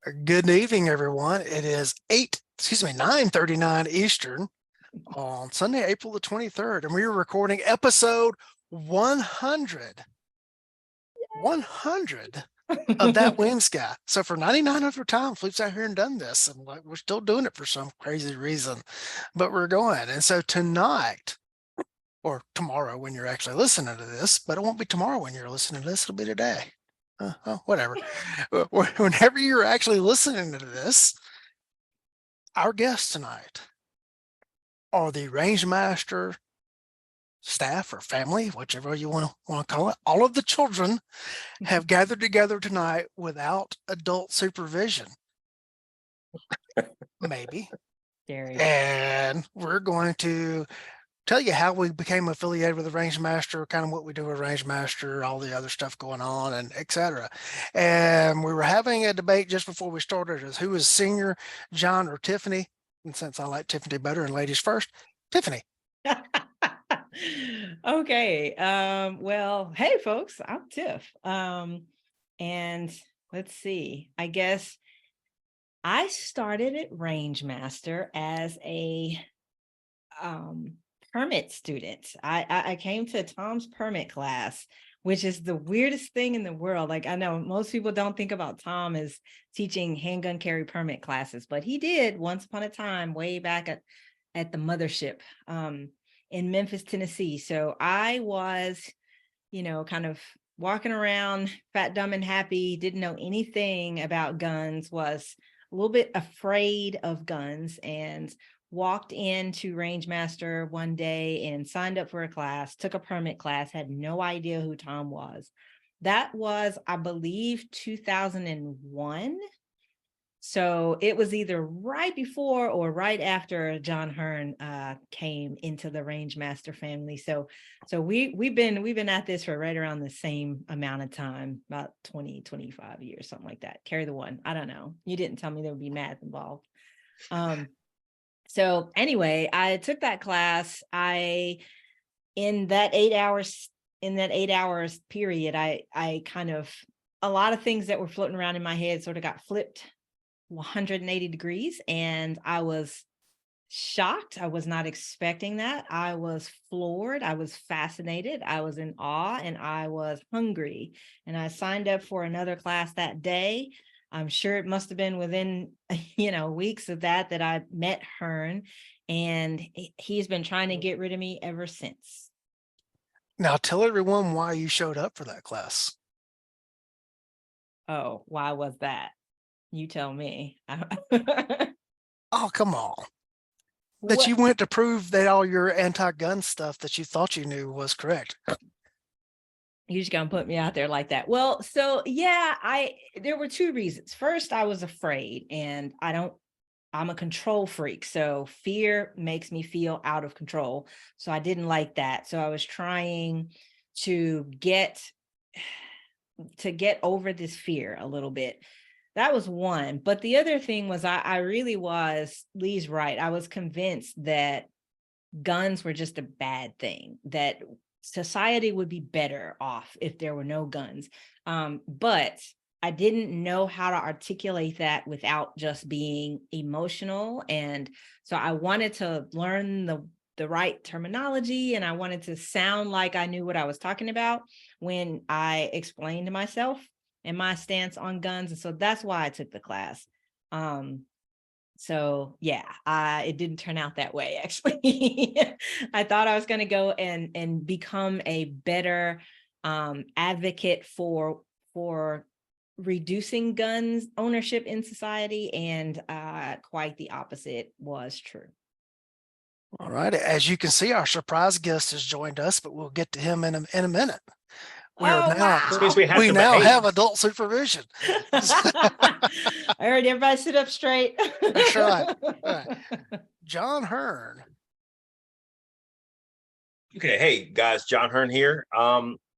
Good evening, everyone. It is 9:39 Eastern on Sunday, April the 23rd, and we are recording episode 100 of that Weems guy. So for 99 other times, we've sat here and done this, and we're still doing it for some crazy reason, but we're going. And so tonight, or tomorrow when you're actually listening to this, but it won't be tomorrow when you're listening to this, it'll be today. Whatever. Whenever you're actually listening to this, our guests tonight are the Rangemaster staff or family, whichever you want to call it. All of the children have gathered together tonight without adult supervision. Maybe. Scary. And we're going to tell you how we became affiliated with the Rangemaster, kind of what we do with Rangemaster, all the other stuff going on, and etc. And we were having a debate just before we started as who was senior, John or Tiffany. And since I like Tiffany better and ladies first, Tiffany. Okay. Well, hey folks, I'm Tiff. And let's see, I guess I started at Rangemaster as a permit student. I came to Tom's permit class, which is the weirdest thing in the world. Like, I know most people don't think about Tom as teaching handgun carry permit classes, but he did once upon a time, way back at the mothership in Memphis, Tennessee. So I was, kind of walking around fat, dumb, and happy, didn't know anything about guns, was a little bit afraid of guns, and walked into Rangemaster one day and signed up for a class, took a permit class, had no idea who Tom was. That was, I believe, 2001. So it was either right before or right after John Hearne came into the Rangemaster family. So we've been at this for right around the same amount of time, about 25 years, something like that. Carry the one. I don't know. You didn't tell me there would be math involved. So anyway, I took that class. In that 8 hours period, I kind of, a lot of things that were floating around in my head sort of got flipped 180 degrees. And I was shocked. I was not expecting that. I was floored. I was fascinated. I was in awe, and I was hungry. And I signed up for another class that day. I'm sure it must have been within, weeks of that I met Hearn, and he's been trying to get rid of me ever since. Now tell everyone why you showed up for that class. Oh, why was that? You tell me. Oh, come on. That you went to prove that all your anti-gun stuff that you thought you knew was correct. You're just gonna put me out there like that. Well, so yeah, there were two reasons. First, I was afraid, and I'm a control freak. So fear makes me feel out of control. So I didn't like that. So I was trying to get over this fear a little bit. That was one. But the other thing was I really was, Lee's right. I was convinced that guns were just a bad thing, that society would be better off if there were no guns. But I didn't know how to articulate that without just being emotional. And so I wanted to learn the right terminology, and I wanted to sound like I knew what I was talking about when I explained myself and my stance on guns. And so that's why I took the class. So yeah, it didn't turn out that way, actually. I thought I was going to go and become a better advocate for reducing guns ownership in society, and quite the opposite was true. All right. As you can see, our surprise guest has joined us, but we'll get to him in a minute. We now have adult supervision. I heard everybody sit up straight. That's right. John Hearne. Okay, hey guys, John Hearne here.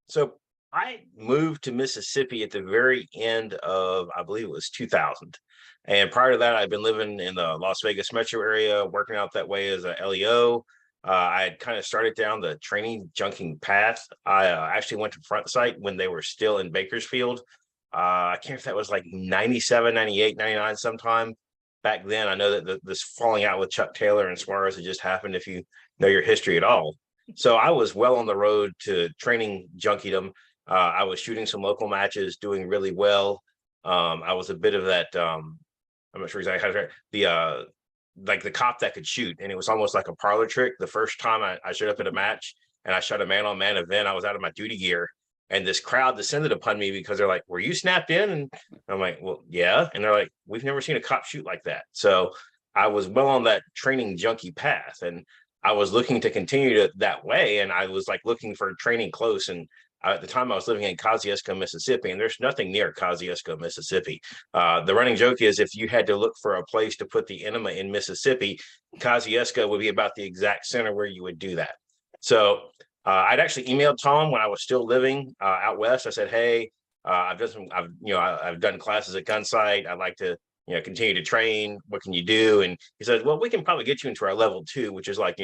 So I moved to Mississippi at the very end of, I believe it was 2000. And prior to that, I'd been living in the Las Vegas metro area, working out that way as a LEO. I had kind of started down the training junking path. I actually went to Front Sight when they were still in Bakersfield. I can't remember if that was like 97, 98, 99 sometime. Back then, I know that this falling out with Chuck Taylor and Suarez had just happened, if you know your history at all. So I was well on the road to training junkiedom. I was shooting some local matches, doing really well. I was a bit of that, I'm not sure exactly how to the like the cop that could shoot, and it was almost like a parlor trick. The first time I showed up at a match and I shot a man-on-man event, I was out of my duty gear, and this crowd descended upon me because they're like, "Were you snapped in?" And I'm like, "Well, yeah." And they're like, "We've never seen a cop shoot like that." So I was well on that training junkie path, and I was looking to continue that way. And I was like looking for training close. And at the time, I was living in Kosciuszko, Mississippi, and there's nothing near Kosciuszko, Mississippi. The running joke is if you had to look for a place to put the enema in Mississippi, Kosciuszko would be about the exact center where you would do that. So I'd actually emailed Tom when I was still living out west. I said, "Hey, I've done classes at Gunsight. I'd like to continue to train. What can you do?" And he said, "Well, we can probably get you into our level 2, which is like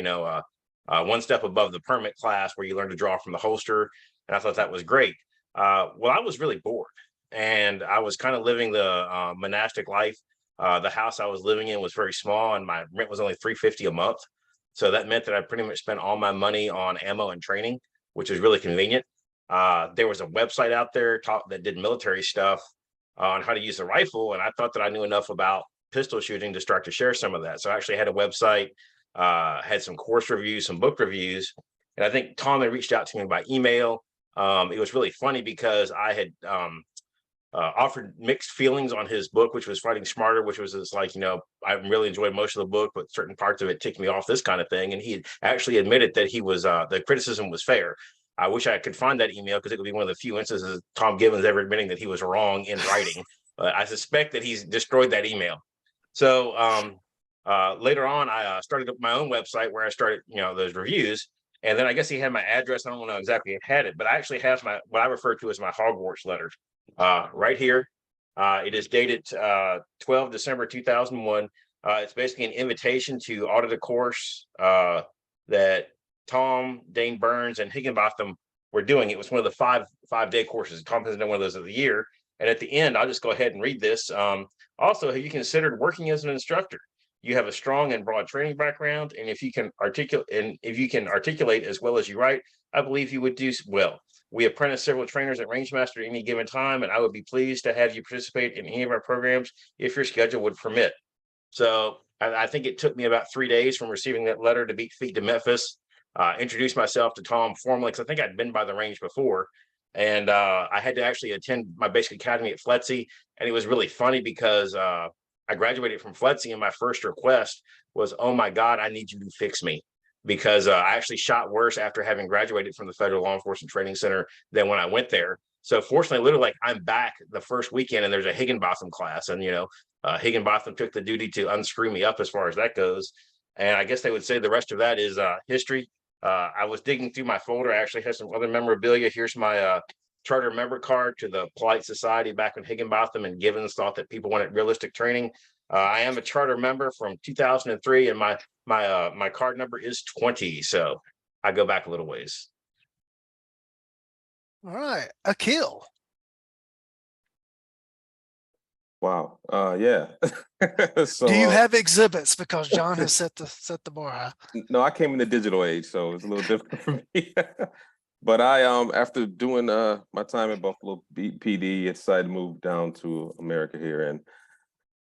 one step above the permit class where you learn to draw from the holster." And I thought that was great. Well, I was really bored, and I was kind of living the monastic life. The house I was living in was very small, and my rent was only $350 a month. So that meant that I pretty much spent all my money on ammo and training, which was really convenient. There was a website out there that did military stuff on how to use a rifle, and I thought that I knew enough about pistol shooting to start to share some of that. So I actually had a website, had some course reviews, some book reviews, and I think Tom had reached out to me by email. It was really funny because I had offered mixed feelings on his book, which was Fighting Smarter, which was just like, I really enjoyed most of the book, but certain parts of it ticked me off, this kind of thing. And he actually admitted that he was, the criticism was fair. I wish I could find that email because it would be one of the few instances Tom Gibbons ever admitting that he was wrong in writing. I suspect that he's destroyed that email. So later on, I started up my own website where I started, those reviews. And then I guess he had my address. I don't know exactly who had it, but I actually have what I refer to as my Hogwarts letter right here. It is dated 12 December 2001. It's basically an invitation to audit a course that Tom, Dane Burns, and Higginbotham were doing. It was one of the five-day courses. Tom has done one of those of the year. And at the end, I'll just go ahead and read this. Also, have you considered working as an instructor? You have a strong and broad training background, and if you can articulate as well as you write, I believe you would do well. We apprentice several trainers at Rangemaster at any given time, and I would be pleased to have you participate in any of our programs if your schedule would permit. So I think it took me about 3 days from receiving that letter to beat feet to Memphis, introduce myself to Tom formally, because I think I'd been by the range before. And I had to actually attend my basic academy at FLETC. And it was really funny because I graduated from FLETC, and my first request was, "Oh my God, I need you to fix me." Because I actually shot worse after having graduated from the Federal Law Enforcement Training Center than when I went there. So fortunately, literally, like, I'm back the first weekend and there's a Higginbotham class, and Higginbotham took the duty to unscrew me up as far as that goes. And I guess they would say the rest of that is history. I was digging through my folder. I actually had some other memorabilia. Here's my charter member card to the Polite Society back when Higginbotham and Givens thought that people wanted realistic training. I am a charter member from 2003, and my card number is 20. So I go back a little ways. All right, Akil. Wow. Yeah. So Do you have exhibits? Because John has set the bar high. no, I came in the digital age, so it's a little different for me. But I after doing my time at Buffalo PD, I decided to move down to America here. And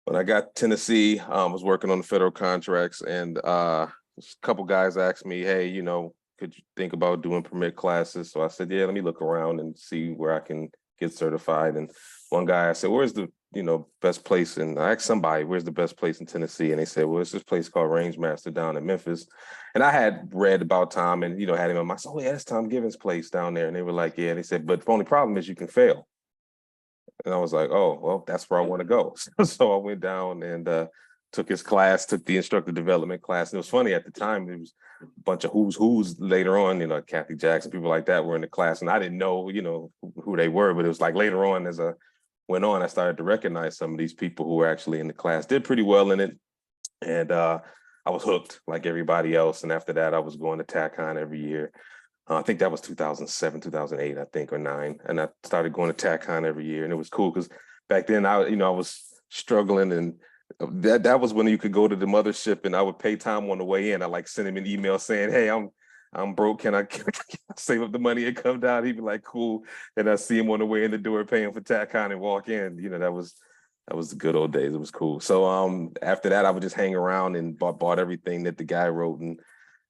when I got to Tennessee, I was working on the federal contracts, and a couple guys asked me, "Hey, could you think about doing permit classes?" So I said, "Yeah, let me look around and see where I can get certified." And one guy, I said, "Where's the best place?" And I asked somebody, "Where's the best place in Tennessee?" And they said, "Well, it's this place called Rangemaster down in Memphis." And I had read about Tom and, had him in my, so, "Oh yeah, that's Tom Gibbons' place down there." And they were like, "Yeah." And they said, "But the only problem is you can fail." And I was like, "Oh, well, that's where I want to go." So I went down and took his class, took the instructor development class. And it was funny at the time, there was a bunch of who's later on, Kathy Jackson, people like that were in the class. And I didn't know, who they were, but it was like later on as I went on, I started to recognize some of these people who were actually in the class, did pretty well in it. And I was hooked like everybody else. And after that, I was going to TacCon every year. I think that was 2007, 2008, I think, or 9. And I started going to TacCon every year, and it was cool because back then I was struggling, and that was when you could go to the mothership and I would pay Tom on the way in. I like send him an email saying, "Hey, I'm broke. Can I save up the money and come down?" He'd be like, "Cool." And I see him on the way in the door paying for TacCon and walk in. That was the good old days. It was cool. So after that, I would just hang around and bought everything that the guy wrote,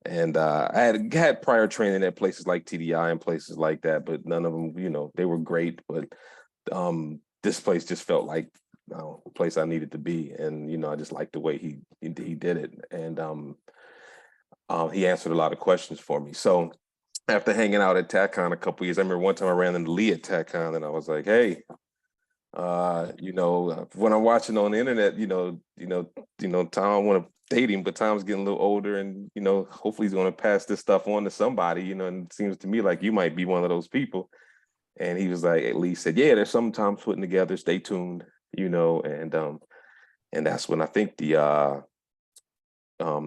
and I had prior training at places like TDI and places like that, but none of them, they were great. But this place just felt like a place I needed to be, and I just liked the way he did it, and he answered a lot of questions for me. So after hanging out at TacCon a couple years, I remember one time I ran into Lee at TacCon, and I was like, "Hey, when I'm watching on the internet, Tom, I want to date him, but Tom's getting a little older, and hopefully he's going to pass this stuff on to somebody, and it seems to me like you might be one of those people." And he was like, at least said, "Yeah, there's some Tom's putting together. Stay tuned," and that's when I think the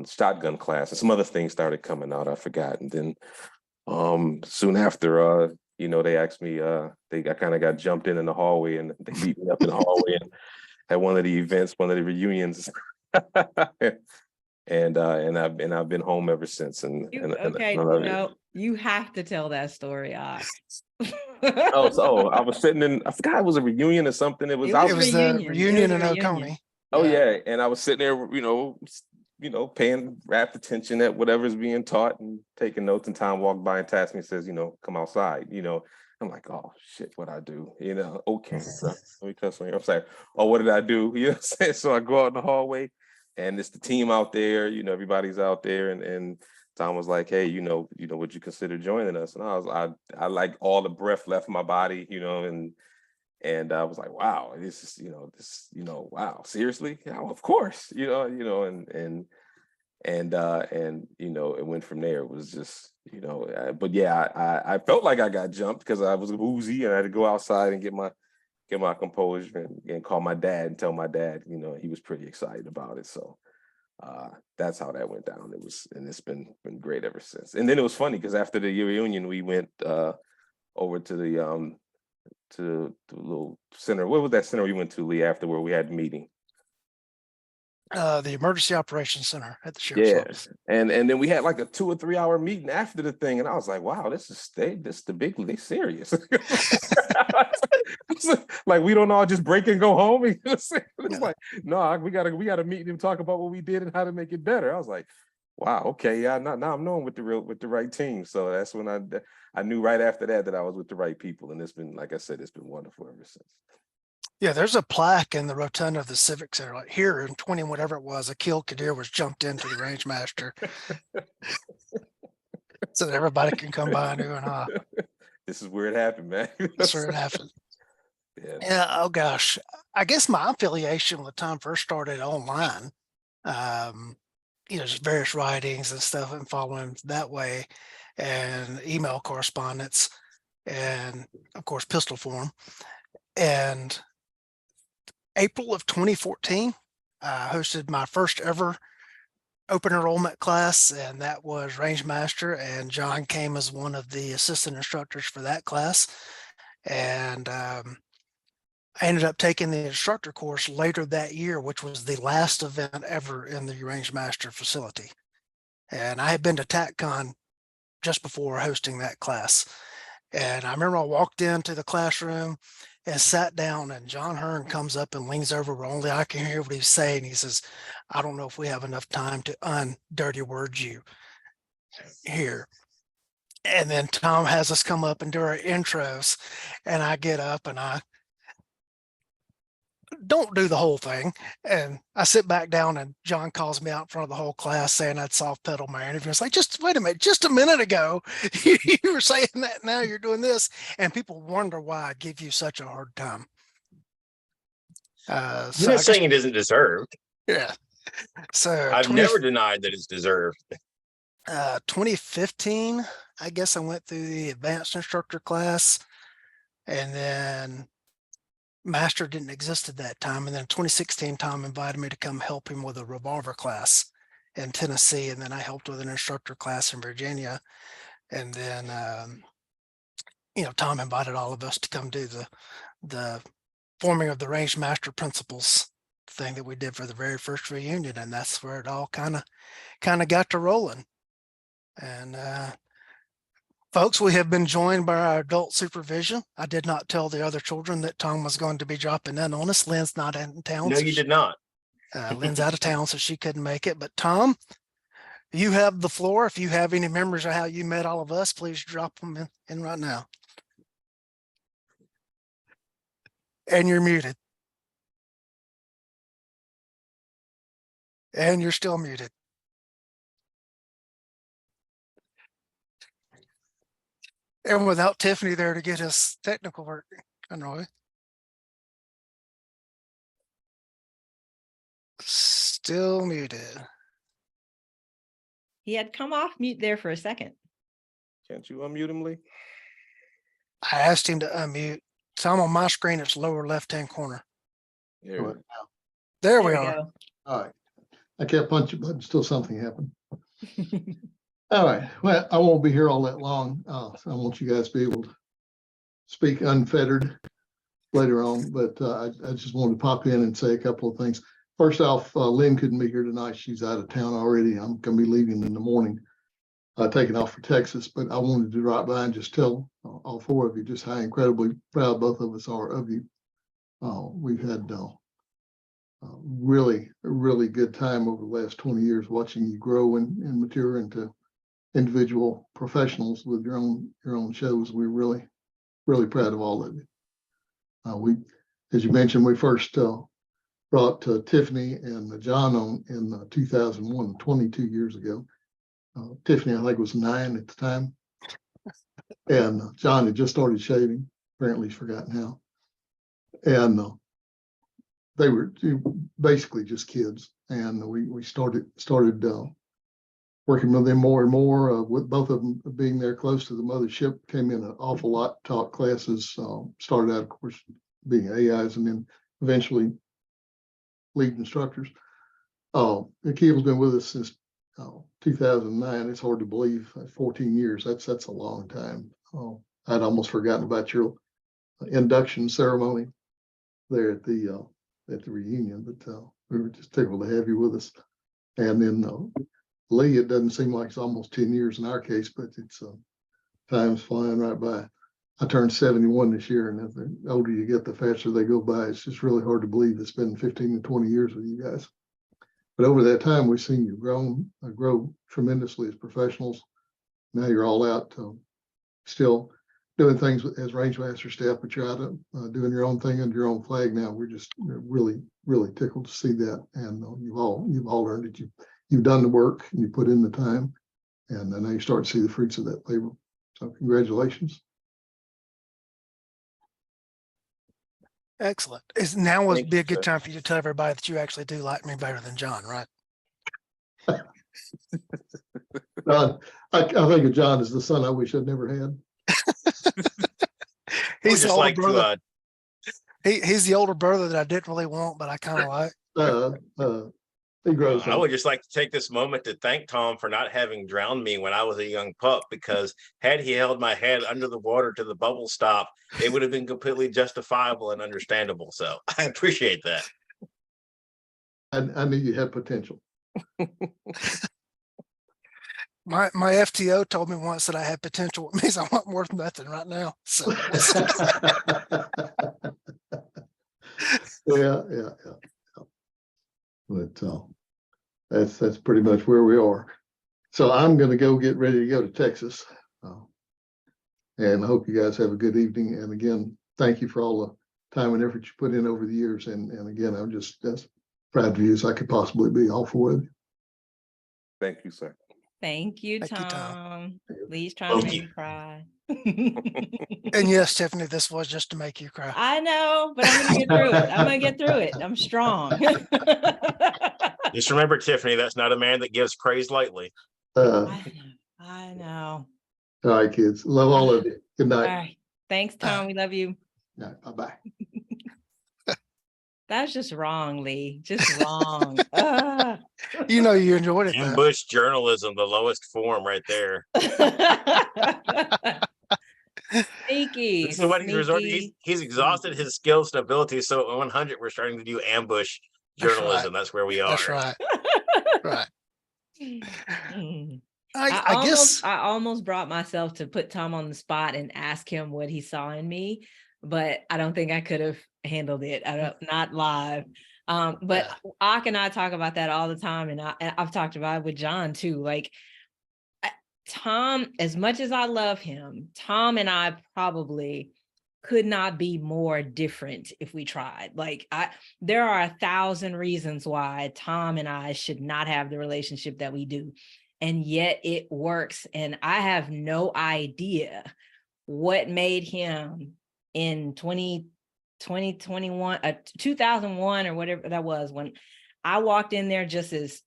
shotgun class and some other things started coming out. I forgot, and then soon after, they asked me, I kind of got jumped in the hallway, and they beat me up in the hallway and at one of the events, one of the reunions. and I've been home ever since. You have to tell that story. So I was sitting in, I forgot it was a reunion or something. It was the reunion in Oconee. Oh yeah, and I was sitting there, paying rapt attention at whatever's being taught and taking notes. And Tom walked by and tasked me and says, "Come outside." I'm like, "Oh shit, what I do?" Okay, so let me cuss on you. I'm saying, "Oh, what did I do?" You know what I'm saying? So I go out in the hallway, and it's the team out there. Everybody's out there, and Tom was like, "Hey, would you consider joining us?" And I like all the breath left my body, and I was like, "Wow, this is, wow, seriously? Yeah, of course, and it went from there. It was just, but yeah, I felt like I got jumped because I was woozy and I had to go outside and get my composure and call my dad and tell my dad, he was pretty excited about it. So that's how that went down. And it's been great ever since. And then it was funny because after the reunion, we went over to the little center. What was that center we went to, Lee, after where we had the meeting? The Emergency Operations Center at the Sheriff's Office. And then we had like a 2 or 3 hour meeting after the thing, and I was like, "Wow, this is the big, they serious." Like we don't all just break and go home. It's like, no, we gotta meet and talk about what we did and how to make it better. I was like, "Wow, okay, yeah." Now I'm knowing with the right team. So that's when I knew right after that I was with the right people, and it's been, like I said, it's been wonderful ever since. Yeah, there's a plaque in the rotunda of the Civic Center, like here in 20 whatever it was, Aqil Qadir was jumped into the Rangemaster, so that everybody can come by and do an This is where it happened, man. That's where it happened. Yeah. Oh gosh, I guess my affiliation when the time first started online, just various writings and stuff and following that way, and email correspondence, and of course pistol form. And April of 2014, I hosted my first ever open enrollment class, and that was Rangemaster, and John came as one of the assistant instructors for that class. And I ended up taking the instructor course later that year, which was the last event ever in the Rangemaster facility. And I had been to TacCon just before hosting that class. And I remember I walked into the classroom and sat down, and John Hearne comes up and leans over where only I can hear what he's saying. He says, "I don't know if we have enough time to undirty word you here." And then Tom has us come up and do our intros, and I get up and I don't do the whole thing. And I sit back down, and John calls me out in front of the whole class saying I'd soft pedal my interview. It's like, just wait a minute, just a minute ago, you were saying that, now you're doing this. And people wonder why I give you such a hard time. You're not saying it isn't deserved. Yeah. So I've never denied that it's deserved. 2015, I guess I went through the advanced instructor class, and then Master didn't exist at that time. And then in 2016, Tom invited me to come help him with a revolver class in Tennessee. And then I helped with an instructor class in Virginia. And then, Tom invited all of us to come do the forming of the Rangemaster principles thing that we did for the very first reunion. And that's where it all kind of got to rolling. And, folks, we have been joined by our adult supervision. I did not tell the other children that Tom was going to be dropping in on us. Lynn's not in town. No, you did not. Lynn's out of town, so she couldn't make it. But Tom, you have the floor. If you have any memories of how you met all of us, please drop them in right now. And you're muted. And you're still muted. And without Tiffany there to get us technical work, Roy. Still muted. He had come off mute there for a second. Can't you unmute him, Lee? I asked him to unmute. So I'm on my screen, it's lower left-hand corner. Here. There we are. Go. All right. I can't punch it, but still something happened. All right. Well, I won't be here all that long. I want you guys to be able to speak unfettered later on, but I just wanted to pop in and say a couple of things. First off, Lynn couldn't be here tonight. She's out of town already. I'm going to be leaving in the morning, taking off for Texas, but I wanted to drop by and just tell all four of you just how incredibly proud both of us are of you. We've had really good time over the last 20 years watching you grow and mature into individual professionals with your own shows. We're really proud of all of you. As you mentioned, we first brought Tiffany and John on in 2001, 22 years ago. Tiffany, I think, was 9 at the time, and John had just started shaving. Apparently, he's forgotten how. And they were basically just kids, and we started working with them more and more. With both of them being there close to the mothership, came in an awful lot, taught classes. Started out, of course, being AIs, and then eventually lead instructors. Akil's been with us since 2009. It's hard to believe. 14 years. That's a long time. I'd almost forgotten about your induction ceremony there at the reunion, but we were just tickled to have you with us. And then Lee, it doesn't seem like it's almost 10 years in our case, but it's time's flying right by. I turned 71 this year, and the older you get, the faster they go by. It's just really hard to believe it's been 15 to 20 years with you guys. But over that time, we've seen you grow tremendously as professionals. Now you're all out, still doing things as Rangemaster staff, but you're out doing your own thing under your own flag now. We're just really tickled to see that, and you've all earned it. You've done the work, and you put in the time, and now you start to see the fruits of that labor. So congratulations. Excellent. Now would be a good time for you to tell everybody that you actually do like me better than John, right? I think of John as the son I wish I'd never had. He's the older brother. He's the older brother that I didn't really want, but I kind of like. He grows. I would just like to take this moment to thank Tom for not having drowned me when I was a young pup, because had he held my head under the water to the bubble stop, it would have been completely justifiable and understandable. So I appreciate that. I knew you had potential. My FTO told me once that I had potential. It means I want more than nothing right now. So yeah. But that's pretty much where we are. So I'm going to go get ready to go to Texas, and I hope you guys have a good evening. And again, thank you for all the time and effort you put in over the years. And again, I'm just as proud of you as I could possibly be. All four of you. Thank you, sir. Thank you, Thank you, Tom. Please try to make me cry. And yes, Tiffany, this was just to make you cry. I know, but I'm gonna get through it. I'm strong. Just remember, Tiffany, that's not a man that gives praise lightly. I know. All right, kids. Love all of you. Good night. All right. Thanks, Tom. We love you. All right, bye-bye. That's just wrong, Lee. Just wrong. You know, you enjoyed it though. Ambush journalism, the lowest form right there. Sneaky, This is what he's resorting. sneaky. He's exhausted his skills and abilities. So at 100, we're starting to do ambush That's journalism. right. That's where we are. That's right. Right. Mm. I guess I almost brought myself to put Tom on the spot and ask him what he saw in me, but I don't think I could have handled it. Not live. But Yeah. Ak and I talk about that all the time, and I've talked about it with John too. Like Tom, as much as I love him, Tom and I probably could not be more different if we tried. Like there are 1,000 reasons why Tom and I should not have the relationship that we do. And yet it works. And I have no idea what made him in 2021, 2001 or whatever that was, when I walked in there just as,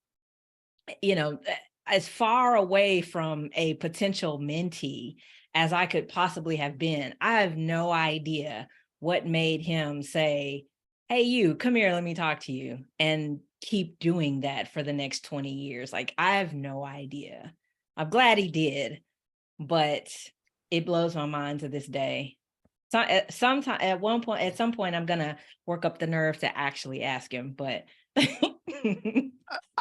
as far away from a potential mentee as I could possibly have been. I have no idea what made him say, hey, you come here, let me talk to you, and keep doing that for the next 20 years. Like, I have no idea. I'm glad he did, but it blows my mind to this day. So at some point, I'm gonna work up the nerve to actually ask him, but I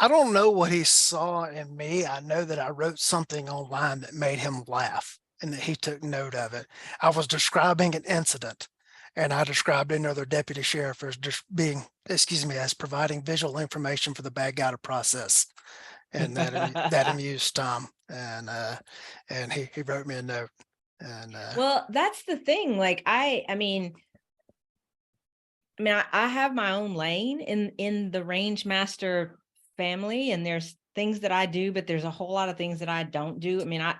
don't know what he saw in me. I know that I wrote something online that made him laugh and that he took note of it. I was describing an incident, and I described another deputy sheriff as just as providing visual information for the bad guy to process. And that amused Tom. And he wrote me a note. And well, that's the thing. Like, I have my own lane in the Rangemaster family, and there's things that I do, but there's a whole lot of things that I don't do. I mean, I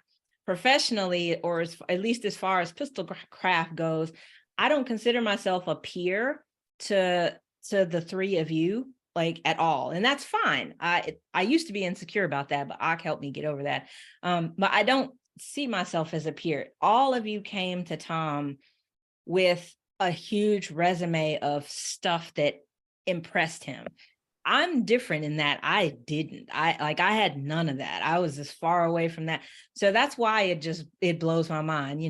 professionally, or at least as far as pistol craft goes, I don't consider myself a peer to the three of you, like, at all. And that's fine. I used to be insecure about that, but Ak helped me get over that. But I don't see myself as a peer. All of you came to Tom with a huge resume of stuff that impressed him. I'm different in that I didn't. I had none of that. I was as far away from that. So that's why it blows my mind. He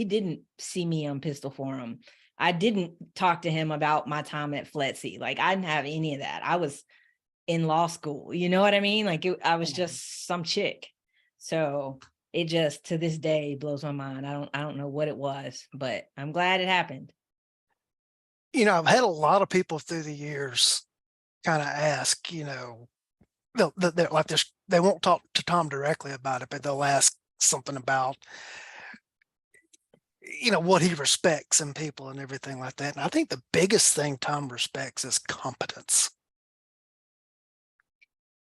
didn't see me on Pistol Forum. I didn't talk to him about my time at FLETC. Like, I didn't have any of that. I was in law school. You know what I mean? Like, I was just some chick. So it just, to this day, blows my mind. I don't know what it was, but I'm glad it happened. I've had a lot of people through the years kind of ask, they'll like this, they won't talk to Tom directly about it, but they'll ask something about, what he respects in people and everything like that. And I think the biggest thing Tom respects is competence.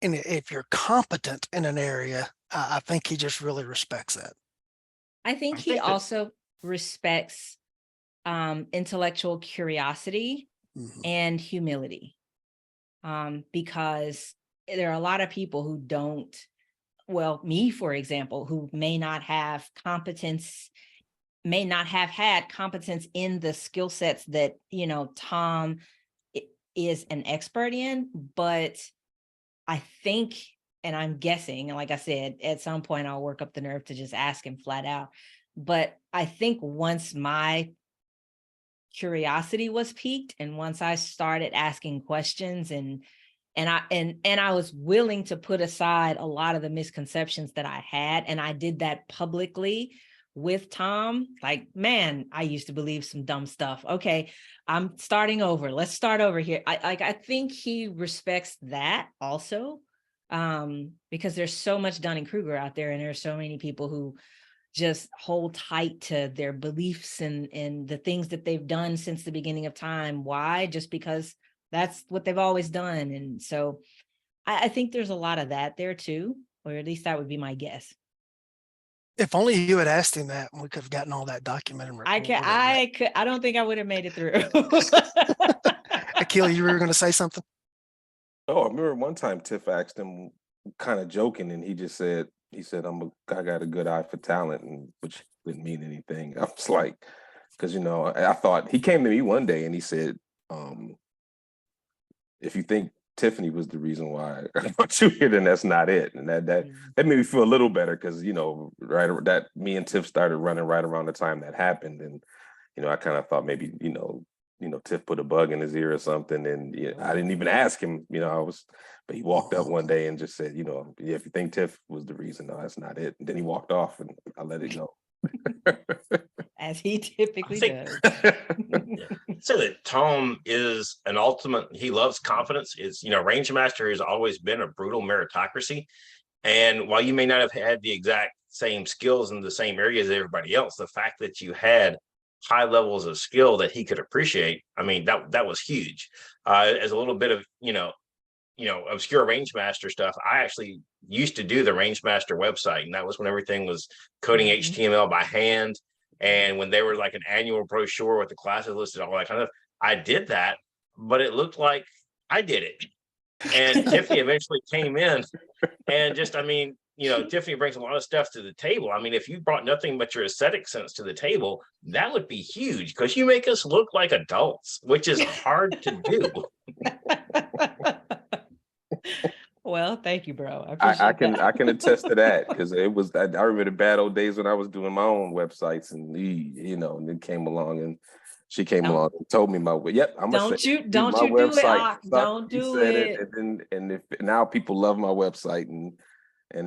And if you're competent in an area, I think he just really respects that. I think he also respects intellectual curiosity and humility, because there are a lot of people who don't, me, for example, who may not have had competence in the skill sets that, Tom is an expert in. But I think, and I'm guessing, and like I said, at some point I'll work up the nerve to just ask him flat out. But I think once my curiosity was piqued, and once I started asking questions, and I was willing to put aside a lot of the misconceptions that I had, and I did that publicly with Tom. Like, man, I used to believe some dumb stuff. Okay, I'm starting over. Let's start over here. I think he respects that also, because there's so much Dunning-Kruger out there, and there's so many people who just hold tight to their beliefs and the things that they've done since the beginning of time. Why? Just because that's what they've always done. And so I think there's a lot of that there too, or at least that would be my guess. If only you had asked him that, we could have gotten all that documented. I don't think I would have made it through. Akil, you were going to say something? Oh, I remember one time Tiff asked him, kind of joking, and he said, I got a good eye for talent, and which didn't mean anything. I was like, because I thought he came to me one day and he said, if you think Tiffany was the reason why I brought you here, then that's not it. And that made me feel a little better because, you know, right, that me and Tiff started running right around the time that happened. And, you know, I kind of thought maybe, you know, Tiff put a bug in his ear or something. And yeah, I didn't even ask him, you know, but he walked up one day and just said, you know, yeah, if you think Tiff was the reason, no, that's not it. And then he walked off and I let it go. As he typically does. So that Tom is an ultimate, he loves confidence. Is, you know, Rangemaster has always been a brutal meritocracy. And while you may not have had the exact same skills in the same area as everybody else, the fact that you had high levels of skill that he could appreciate, I mean, that was huge. As a little bit of, obscure Rangemaster stuff, I actually used to do the Rangemaster website, and that was when everything was coding HTML by hand. And when they were like an annual brochure with the classes listed, all that kind of, I did that, but it looked like I did it. And Tiffany eventually came in and just, I mean, Tiffany brings a lot of stuff to the table. I mean, if you brought nothing but your aesthetic sense to the table, that would be huge because you make us look like adults, which is hard to do. Well, thank you, bro. I can attest to that because it was, I remember the bad old days when I was doing my own websites and and it came along and she came along and told me yep, I'm gonna don't you do it, Ak, don't do it. And now people love my website and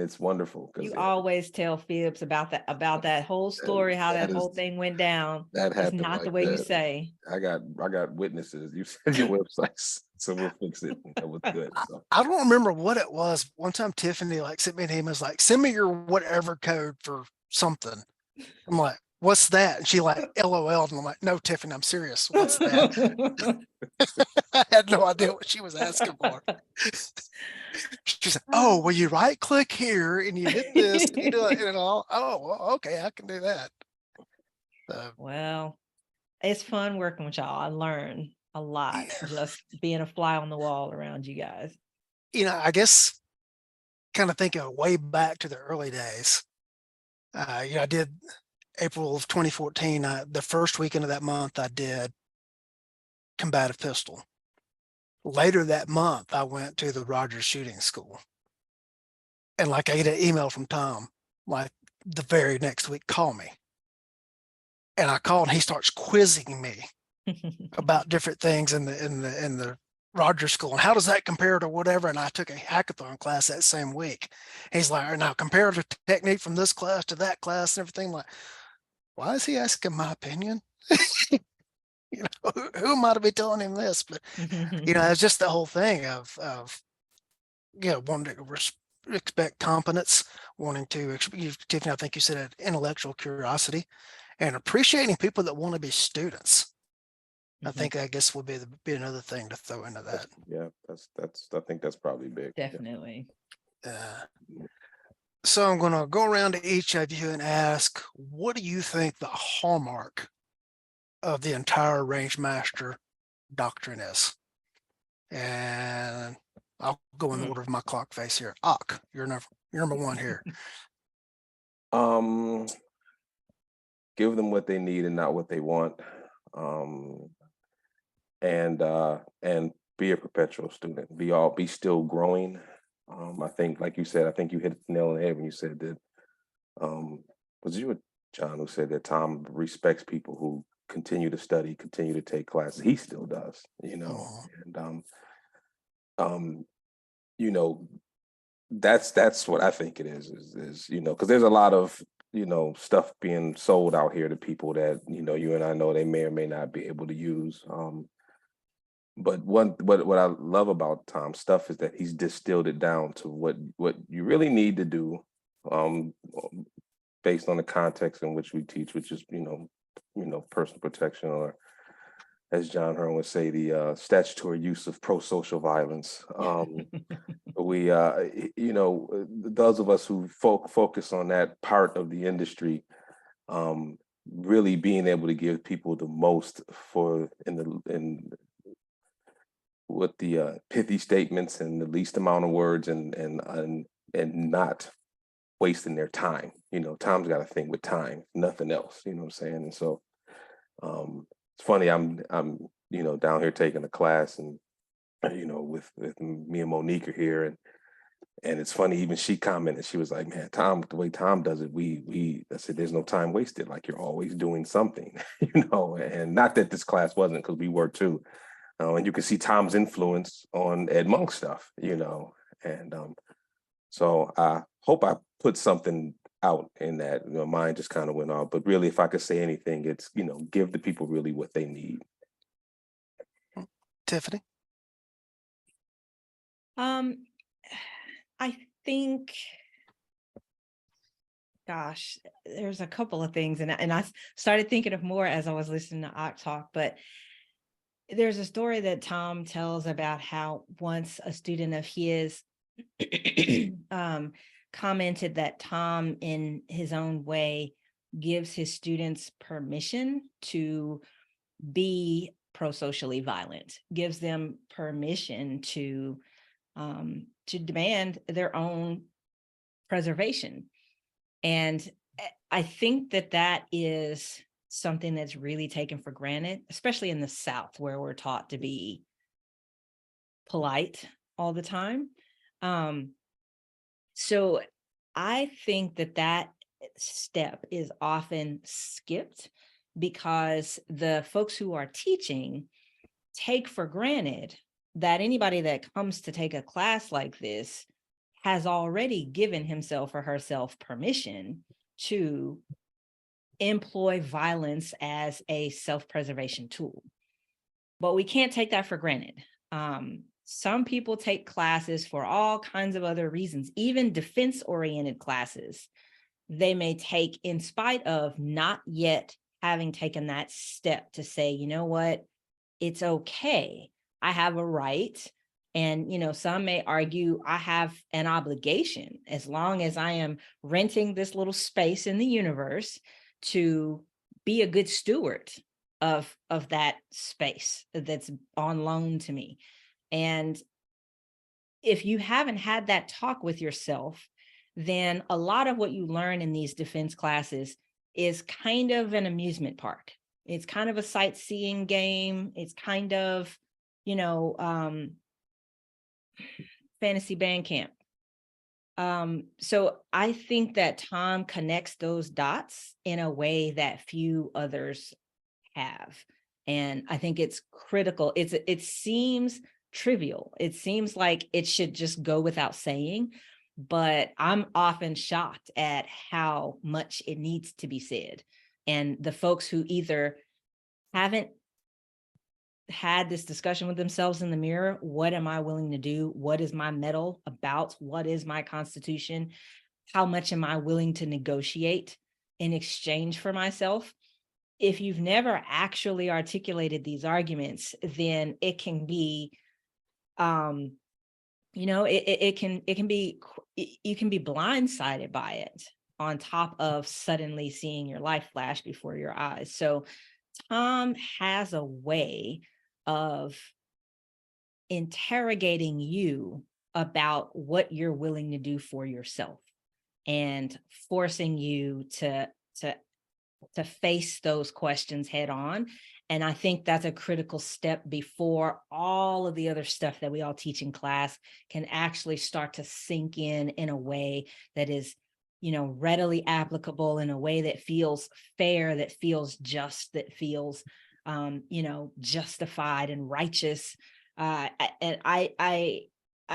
it's wonderful. You always tell fibs about that whole story, how that whole thing went down. That happened. It's not the way you say. I got witnesses. You said your websites, so we'll fix it. That was good. So. I don't remember what it was. One time Tiffany sent me an email, was like, send me your whatever code for something. I'm like, what's that? And she LOL, and I'm like, no, Tiffany, I'm serious. What's that? I had no idea what she was asking for. She said, oh, well, you right click here and you hit this and you do it and all. Oh, well, okay, I can do that. Well, it's fun working with y'all. I learn a lot just being a fly on the wall around you guys. I guess kind of thinking way back to the early days. I did April of 2014. The first weekend of that month, I did combative pistol. Later that month, I went to the Rogers Shooting School. And I get an email from Tom, the very next week, call me. And I called and he starts quizzing me about different things in the Rogers School. And how does that compare to whatever? And I took a hackathon class that same week. He's like, now compare the technique from this class to that class and everything. Why is he asking my opinion? Who am I to be telling him this? But it's just the whole thing of wanting to expect competence, wanting to, Tiffany, I think you said it, intellectual curiosity, and appreciating people that want to be students. I think I guess would be another thing to throw into that. Yeah, that's I think that's probably big. Definitely. So I'm going to go around to each of you and ask, what do you think the hallmark of the entire Rangemaster doctrine is? And I'll go in the order of my clock face here. Ak, you're number one here. Give them what they need and not what they want. And be a perpetual student. Be still growing. I think, like you said, I think you hit the nail on the head when you said that. Was you John who said that Tom respects people who continue to study, continue to take classes? He still does, and that's what I think it is because there's a lot of stuff being sold out here to people that you and I know they may or may not be able to use. But what I love about Tom's stuff is that he's distilled it down to what you really need to do, based on the context in which we teach, which is personal protection, or as John Hearne would say, the statutory use of pro-social violence. We, those of us who focus on that part of the industry, really being able to give people the most with the pithy statements and the least amount of words and not wasting their time. Tom's got a thing with time, nothing else. You know what I'm saying? And so it's funny. I'm down here taking a class, and you know, with me and Monique are here, and it's funny, even she commented, she was like, man, Tom, the way Tom does it, I said, there's no time wasted. Like, you're always doing something, you know, and not that this class wasn't, because we were too. And you can see Tom's influence on Ed Monk's stuff, you know, and so I hope I put something out in that. You know, mine just kind of went off, but really, if I could say anything, it's, you know, give the people really what they need. Tiffany? I think, gosh, there's a couple of things, and I started thinking of more as I was listening to Aq talk, but there's a story that Tom tells about how once a student of his commented that Tom, in his own way, gives his students permission to be pro-socially violent, gives them permission to demand their own preservation. And I think that is something that's really taken for granted, especially in the South, where we're taught to be polite all the time. So I think that step is often skipped because the folks who are teaching take for granted that anybody that comes to take a class like this has already given himself or herself permission to employ violence as a self-preservation tool. But we can't take that for granted. Some people take classes for all kinds of other reasons, even defense-oriented classes they may take in spite of not yet having taken that step to say, you know what, it's okay. I have a right. And, you know, some may argue I have an obligation, as long as I am renting this little space in the universe, to be a good steward of that space that's on loan to me. And if you haven't had that talk with yourself, then a lot of what you learn in these defense classes is kind of an amusement park. It's kind of a sightseeing game. It's kind of, you know, fantasy band camp. So I think that Tom connects those dots in a way that few others have. And I think it's critical. It seems trivial. It seems like it should just go without saying, but I'm often shocked at how much it needs to be said. And the folks who either haven't had this discussion with themselves in the mirror, what am I willing to do? What is my mettle about? What is my constitution? How much am I willing to negotiate in exchange for myself? If you've never actually articulated these arguments, then it can be, you know, it can be, you can be blindsided by it, on top of suddenly seeing your life flash before your eyes. So Tom has a way of interrogating you about what you're willing to do for yourself, and forcing you to face those questions head on. And I think that's a critical step before all of the other stuff that we all teach in class can actually start to sink in a way that is, you know, readily applicable, in a way that feels fair, that feels just, that feels, you know, justified and righteous. And I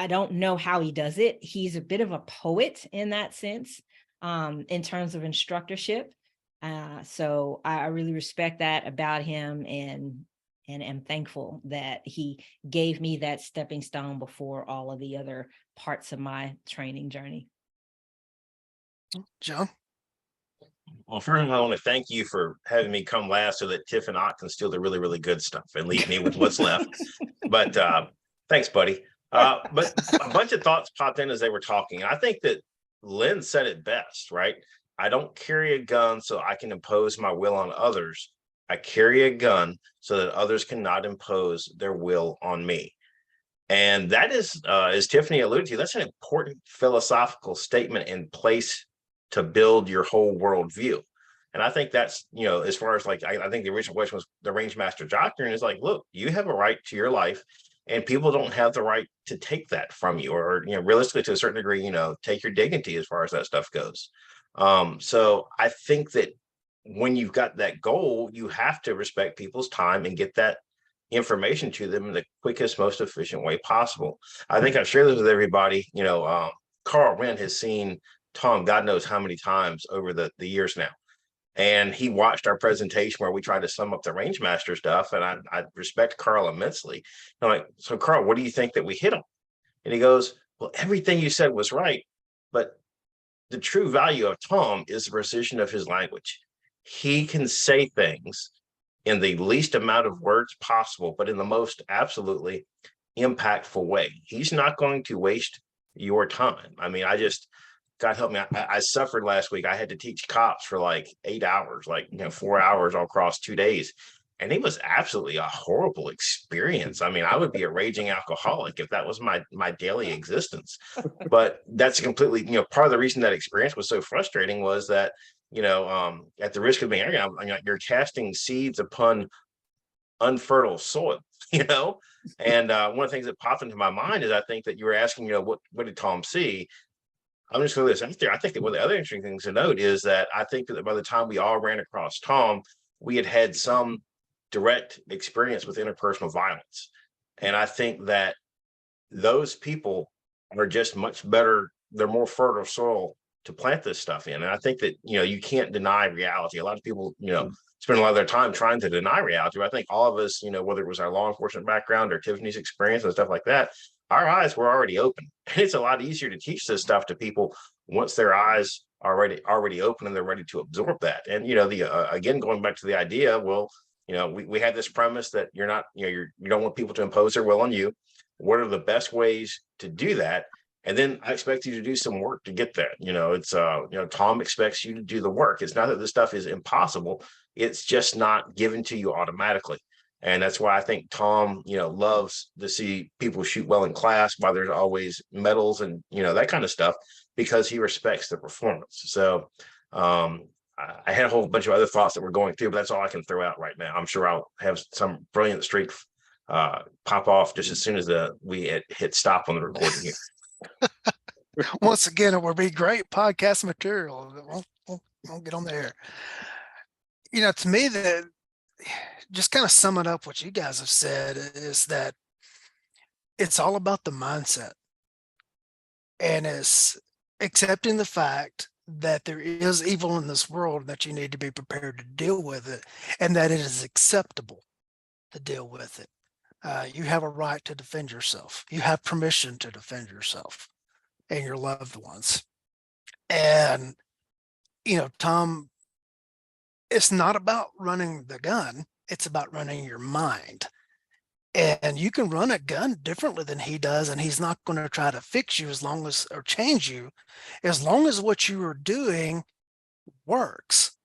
don't know how he does it. He's a bit of a poet in that sense, in terms of instructorship. So I really respect that about him, and am thankful that he gave me that stepping stone before all of the other parts of my training journey. John? Well, first of all, I want to thank you for having me come last so that Tiff and Ock can steal the really, really good stuff and leave me with what's left. But thanks, buddy. But a bunch of thoughts popped in as they were talking. I think that Lynn said it best, right? I don't carry a gun so I can impose my will on others. I carry a gun so that others cannot impose their will on me. And that is, as Tiffany alluded to, that's an important philosophical statement in place to build your whole worldview. And I think that's, you know, as far as like, I think the original question was the Rangemaster doctrine is like, look, you have a right to your life. and people don't have the right to take that from you, or realistically, to a certain degree, take your dignity as far as that stuff goes. So I think that when you've got that goal, you have to respect people's time and get that information to them in the quickest, most efficient way possible. I think I've shared this with everybody. Carl Wynn has seen Tom God knows how many times over the years now. And he watched our presentation where we tried to sum up the Rangemaster stuff. And I respect Carl immensely. I'm like, so Carl, what do you think that we hit him? And he goes, well, everything you said was right. But the true value of Tom is the precision of his language. He can say things in the least amount of words possible, but in the most absolutely impactful way. He's not going to waste your time. I mean, God help me, I suffered last week. I had to teach cops for like 8 hours, 4 hours all across 2 days. And it was absolutely a horrible experience. I mean, I would be a raging alcoholic if that was my daily existence. But that's completely, part of the reason that experience was so frustrating was that, at the risk of being arrogant, you're casting seeds upon unfertile soil, And one of the things that popped into my mind is I think that you were asking, what did Tom see? I'm just going to this there. I think that one of the other interesting things to note is that I think that by the time we all ran across Tom, we had some direct experience with interpersonal violence. And I think that those people are just much better. They're more fertile soil to plant this stuff in. And I think that, you can't deny reality. A lot of people, spend a lot of their time trying to deny reality. But I think all of us, whether it was our law enforcement background or Tiffany's experience and stuff like that, our eyes were already open. And it's a lot easier to teach this stuff to people once their eyes are already open and they're ready to absorb that. And, again, going back to the idea, well, we had this premise that you're not, you don't want people to impose their will on you. What are the best ways to do that? And then I expect you to do some work to get there. It's Tom expects you to do the work. It's not that this stuff is impossible. It's just not given to you automatically. And that's why I think Tom, loves to see people shoot well in class, why there's always medals and, that kind of stuff, because he respects the performance. So I had a whole bunch of other thoughts that we're going through, but that's all I can throw out right now. I'm sure I'll have some brilliant streak pop off just as soon as we hit stop on the recording here. Once again, it will be great podcast material. We'll get on there. To me, that just kind of summing up what you guys have said is that it's all about the mindset, and it's accepting the fact that there is evil in this world, that you need to be prepared to deal with it, and that it is acceptable to deal with it. You have a right to defend yourself. You have permission to defend yourself and your loved ones. And, Tom, it's not about running the gun. It's about running your mind. And you can run a gun differently than he does, and he's not going to try to fix you or change you, as long as what you are doing works.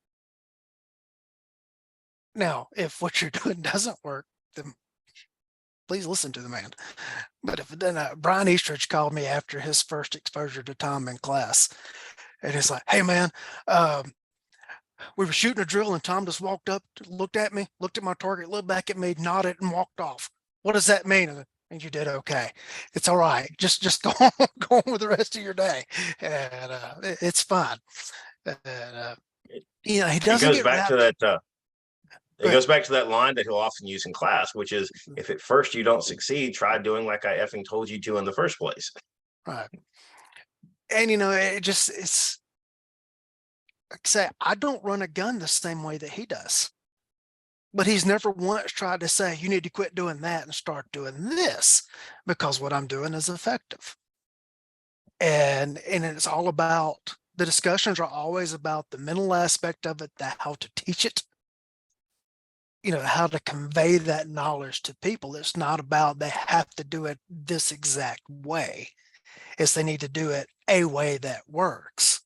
Now, if what you're doing doesn't work, then please listen to the man. But if then Brian Eastridge called me after his first exposure to Tom in class, and he's like, "Hey man, we were shooting a drill and Tom just walked up, looked at me, looked at my target, looked back at me, nodded, and walked off. What does that mean?" And you did okay. It's all right. Just go on with the rest of your day, and it's fine. And he doesn't get back to that. It goes back to that line that he'll often use in class, which is, if at first you don't succeed, try doing like I effing told you to in the first place. Right. And, it's like I say, I don't run a gun the same way that he does. But he's never once tried to say, you need to quit doing that and start doing this, because what I'm doing is effective. And it's all about, the discussions are always about the mental aspect of it, how to teach it, how to convey that knowledge to people. It's not about they have to do it this exact way. It's they need to do it a way that works.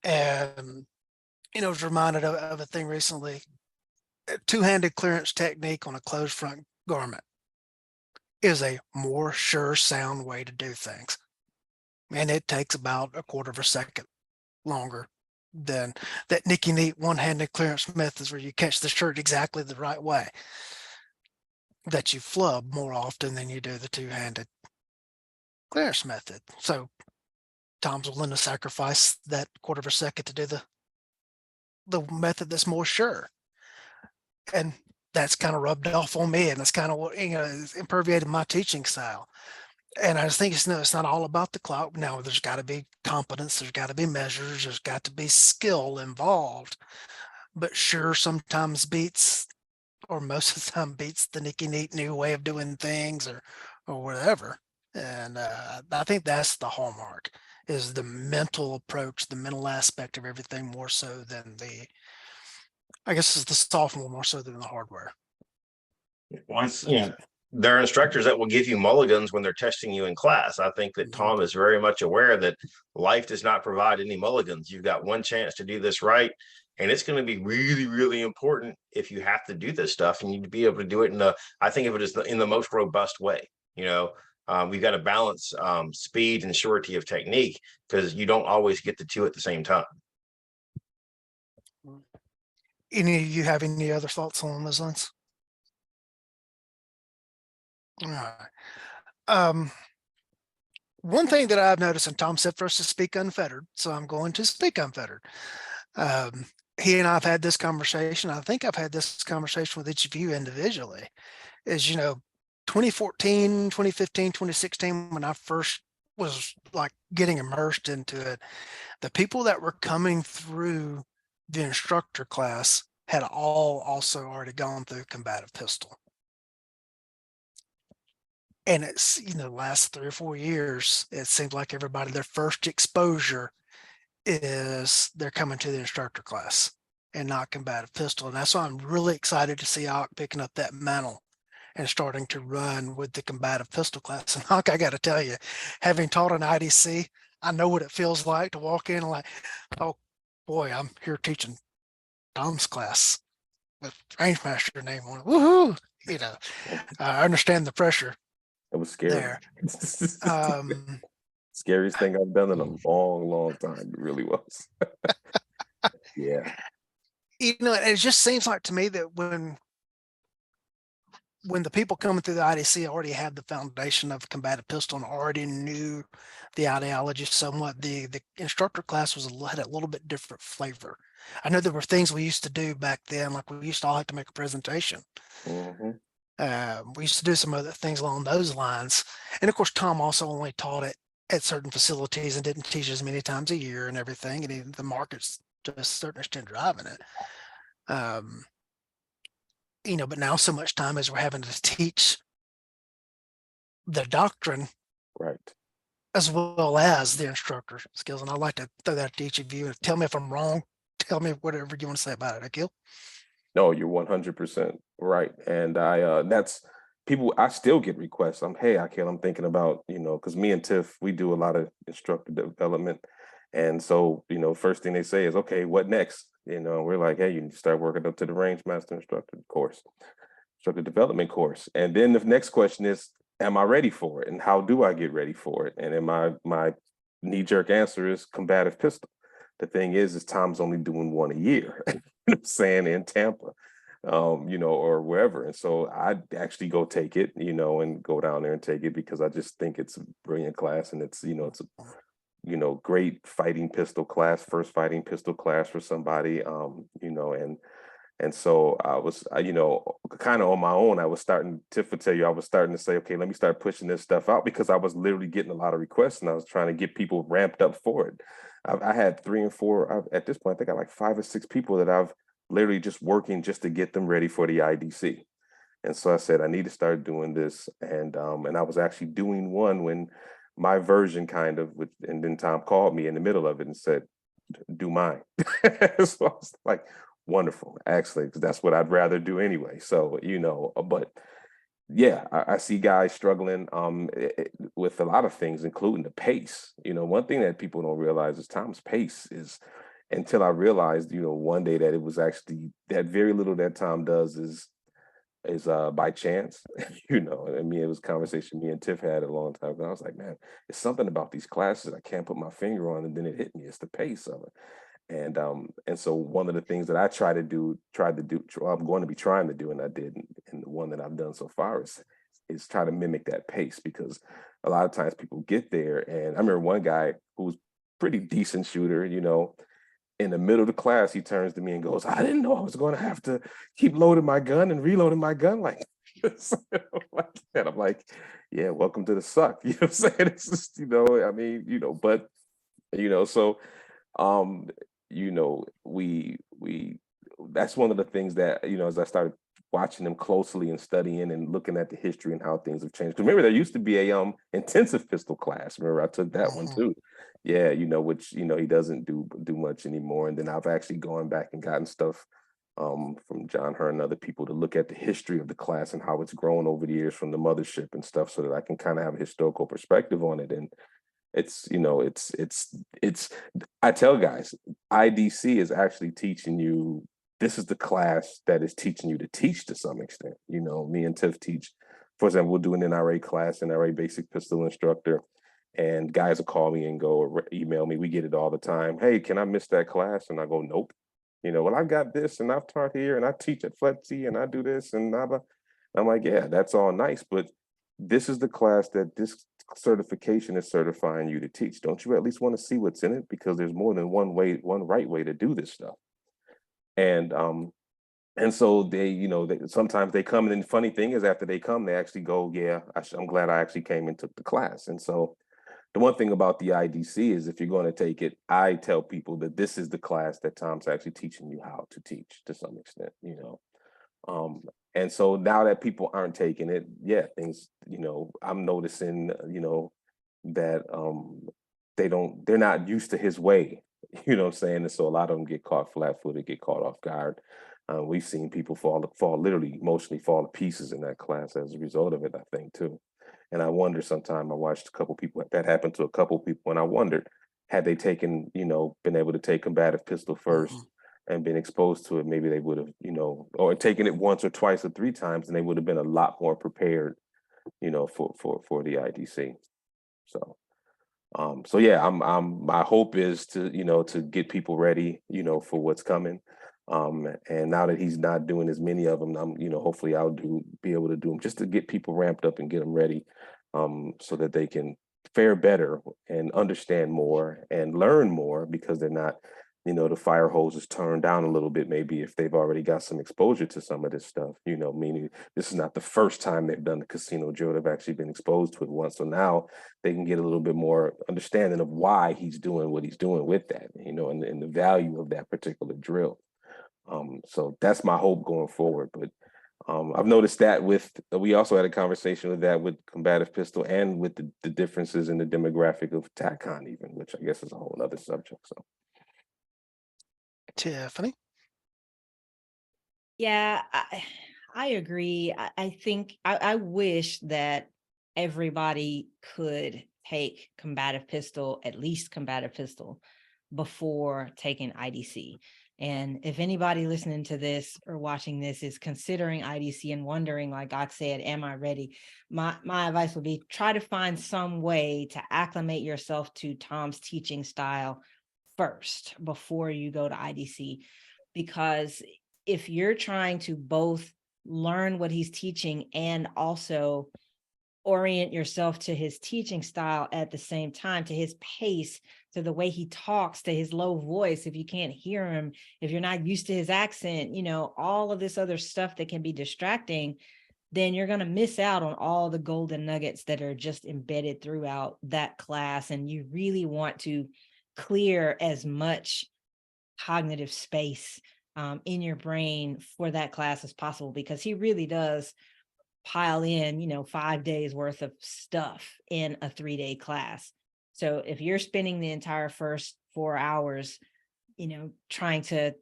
And, I was reminded of a thing recently. A two-handed clearance technique on a closed front garment is a more sure sound way to do things. And it takes about a quarter of a second longer than that Nicky Neat one-handed clearance method, where you catch the shirt exactly the right way. that you flub more often than you do the two-handed clearance method. So Tom's willing to sacrifice that quarter of a second to do the method that's more sure. And that's kind of rubbed off on me, and that's kind of what, is imperviated my teaching style. And I just think it's not all about the clock. Now there's got to be competence, there's got to be measures, there's got to be skill involved. But sure sometimes beats, or most of the time beats, the neat new way of doing things, or whatever. And I think that's the hallmark, is the mental approach, the mental aspect of everything, more so than I guess it's the software more so than the hardware. Once, there are instructors that will give you mulligans when they're testing you in class. I think that Tom is very much aware that life does not provide any mulligans. You've got one chance to do this right. And it's going to be really, really important if you have to do this stuff, and you need to be able to do it I think of it as in the most robust way. We've got to balance speed and surety of technique, because you don't always get the two at the same time. Any of you have any other thoughts on those lines? All right. One thing that I've noticed, and Tom said for us to speak unfettered, so I'm going to speak unfettered. He and I have had this conversation. I think I've had this conversation with each of you individually, is, 2014, 2015, 2016, when I first was like getting immersed into it, the people that were coming through the instructor class had all also already gone through combative pistol. And it's, the last 3 or 4 years, it seems like everybody, their first exposure is they're coming to the instructor class and not combative pistol. And that's why I'm really excited to see Aqil picking up that mantle and starting to run with the combative pistol class. And Aqil, I got to tell you, having taught an IDC, I know what it feels like to walk in and like, oh boy, I'm here teaching Tom's class with Rangemaster name on it. Woohoo! I understand the pressure. It was scary. There. Scariest thing I've done in a long, long time. It really was. Yeah. It just seems like to me that when the people coming through the IDC already had the foundation of combative pistol and already knew the ideology somewhat, the instructor class had a little bit different flavor. I know there were things we used to do back then, like we used to all have to make a presentation. Mm-hmm. We used to do some other things along those lines. And of course, Tom also only taught it at certain facilities and didn't teach as many times a year and everything. And the market's to a certain extent driving it. But now so much time as we're having to teach the doctrine, right, as well as the instructor skills. And I'd like to throw that to each of you. Tell me if I'm wrong. Tell me whatever you want to say about it, Akil. No, you're 100% right. And that's people, I still get requests. Hey, Akil, I'm thinking about, because me and Tiff, we do a lot of instructor development. And so, first thing they say is, okay, what next? We're like, hey, you need to start working up to the Rangemaster instructor course, instructor development course. And then the next question is, am I ready for it? And how do I get ready for it? And then my knee-jerk answer is combative pistol. The thing is Tom's only doing one a year, saying in Tampa, or wherever. And so I actually go take it, and go down there and take it, because I just think it's a brilliant class. And it's, it's a, great fighting pistol class, first fighting pistol class for somebody, and so I was, kind of on my own. I was starting, Tiff would tell you, I was starting to say, okay, let me start pushing this stuff out, because I was literally getting a lot of requests and I was trying to get people ramped up for it. I had 3 or 4, at this point, I think I got like 5 or 6 people that I've literally just working just to get them ready for the IDC. And so I said, I need to start doing this. And I was actually doing one when my version and then Tom called me in the middle of it and said, do mine. So I was like, wonderful, actually, because that's what I'd rather do anyway. So, but yeah, I see guys struggling with a lot of things, including the pace. One thing that people don't realize is Tom's pace is, until I realized, one day that it was actually that very little that Tom does is by chance. It was a conversation me and Tiff had a long time ago. I was like, man, it's something about these classes I can't put my finger on, and then it hit me. It's the pace of it. And so one of the things that I I'm going to be trying to do, and I did, and the one that I've done so far is try to mimic that pace, because a lot of times people get there, and I remember one guy who was pretty decent shooter, you know, in the middle of the class, he turns to me and goes, "I didn't know I was going to have to keep loading my gun and reloading my gun like this." Like that. I'm like, yeah, welcome to the suck. You know what I'm saying? It's just, you know, I mean, you know, but you know, so um, you know, we that's one of the things that, you know, as I started watching them closely and studying and looking at the history and how things have changed. 'Cause remember, there used to be a intensive pistol class. Remember, I took that one Mhm. too. Yeah, you know, which, you know, he doesn't do much anymore. And then I've actually gone back and gotten stuff from John Hearne and other people to look at the history of the class and how it's grown over the years from the mothership and stuff, so that I can kind of have a historical perspective on it. And it's, you know, it's I tell guys, IDC is actually teaching you, this is the class that is teaching you to teach to some extent. You know, me and Tiff teach, for example, we'll do an NRA class, NRA basic pistol instructor, and guys will call me and go or email me. We get it all the time. Hey, can I miss that class? And I go, nope. You know, well, I've got this and I've taught here and I teach at FLETC and I do this and blah, blah. I'm like, yeah, that's all nice, but this is the class that this certification is certifying you to teach. Don't you at least want to see what's in it? Because there's more than one way, one right way to do this stuff. And so they, you know, sometimes they come, and the funny thing is, after they come, they actually go, yeah, I'm glad I actually came and took the class. And so the one thing about the IDC is, if you're going to take it, I tell people that this is the class that Tom's actually teaching you how to teach to some extent, you know. And so now that people aren't taking it, yeah, things, you know, I'm noticing, you know, that they're not used to his way, you know what I'm saying? And so a lot of them get caught flat-footed, get caught off guard. We've seen people literally emotionally fall to pieces in that class as a result of it, I think, too. And I wonder, sometime I watched a couple people, that happened to a couple people, and I wondered, had they taken, you know, been able to take combative pistol first Mhm. and been exposed to it, maybe they would have, you know, or taken it once or twice or three times, and they would have been a lot more prepared, you know, for the IDC. So so yeah, my hope is to, you know, to get people ready, you know, for what's coming. And now that he's not doing as many of them, you know, hopefully be able to do them just to get people ramped up and get them ready, so that they can fare better and understand more and learn more, because they're not, you know, the fire hose is turned down a little bit, maybe, if they've already got some exposure to some of this stuff, you know, meaning this is not the first time they've done the casino drill. They've actually been exposed to it once. So now they can get a little bit more understanding of why he's doing what he's doing with that, you know, and the value of that particular drill. So that's my hope going forward. But I've noticed that we also had a conversation with that with combative pistol, and with the differences in the demographic of TacCon even, which I guess is a whole other subject. So Tiffany. Yeah, I agree. I think I wish that everybody could take combative pistol, at least combative pistol, before taking IDC. And if anybody listening to this or watching this is considering IDC and wondering, like I said, am I ready? My advice would be, try to find some way to acclimate yourself to Tom's teaching style first before you go to IDC. Because if you're trying to both learn what he's teaching and also orient yourself to his teaching style at the same time, to his pace, to the way he talks, to his low voice, if you can't hear him, if you're not used to his accent, you know, all of this other stuff that can be distracting, then you're going to miss out on all the golden nuggets that are just embedded throughout that class. And you really want to clear as much cognitive space in your brain for that class as possible, because he really does pile in, you know, 5 days worth of stuff in a 3-day class. So if you're spending the entire first 4 hours, you know, trying to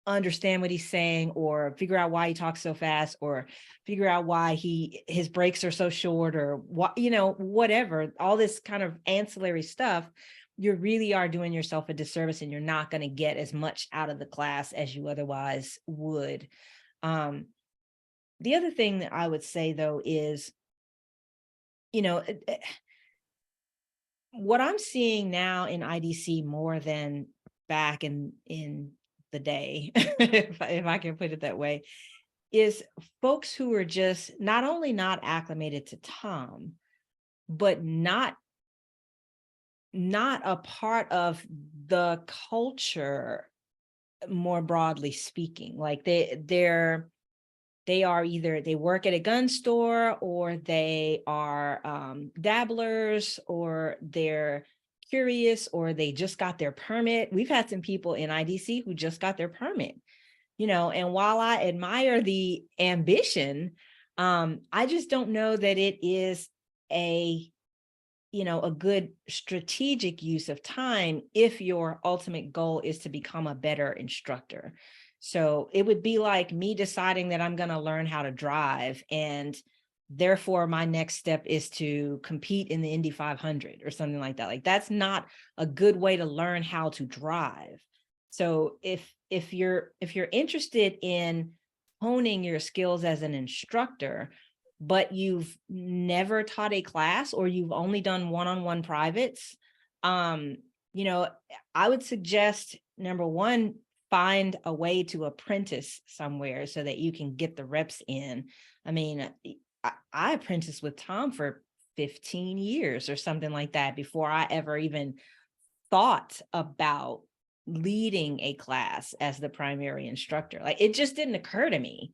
understand what he's saying, or figure out why he talks so fast, or figure out why his breaks are so short, or what, you know, whatever, all this kind of ancillary stuff, you really are doing yourself a disservice, and you're not going to get as much out of the class as you otherwise would. The other thing that I would say, though, is, you know, what I'm seeing now in IDC more than back in the day, if I can put it that way, is folks who are just not only not acclimated to Tom, but not a part of the culture, more broadly speaking. Like they are either they work at a gun store, or they are dabblers, or they're curious, or they just got their permit. We've had some people in IDC who just got their permit, and while I admire the ambition, I just don't know that it is a good strategic use of time if your ultimate goal is to become a better instructor. So it would be like me deciding that I'm going to learn how to drive, and therefore my next step is to compete in the Indy 500 or something like that. Like, that's not a good way to learn how to drive. So if you're interested in honing your skills as an instructor, but you've never taught a class, or you've only done one-on-one privates, I would suggest, number one, find a way to apprentice somewhere so that you can get the reps in. I mean, I apprenticed with Tom for 15 years or something like that before I ever even thought about leading a class as the primary instructor. Like, it just didn't occur to me.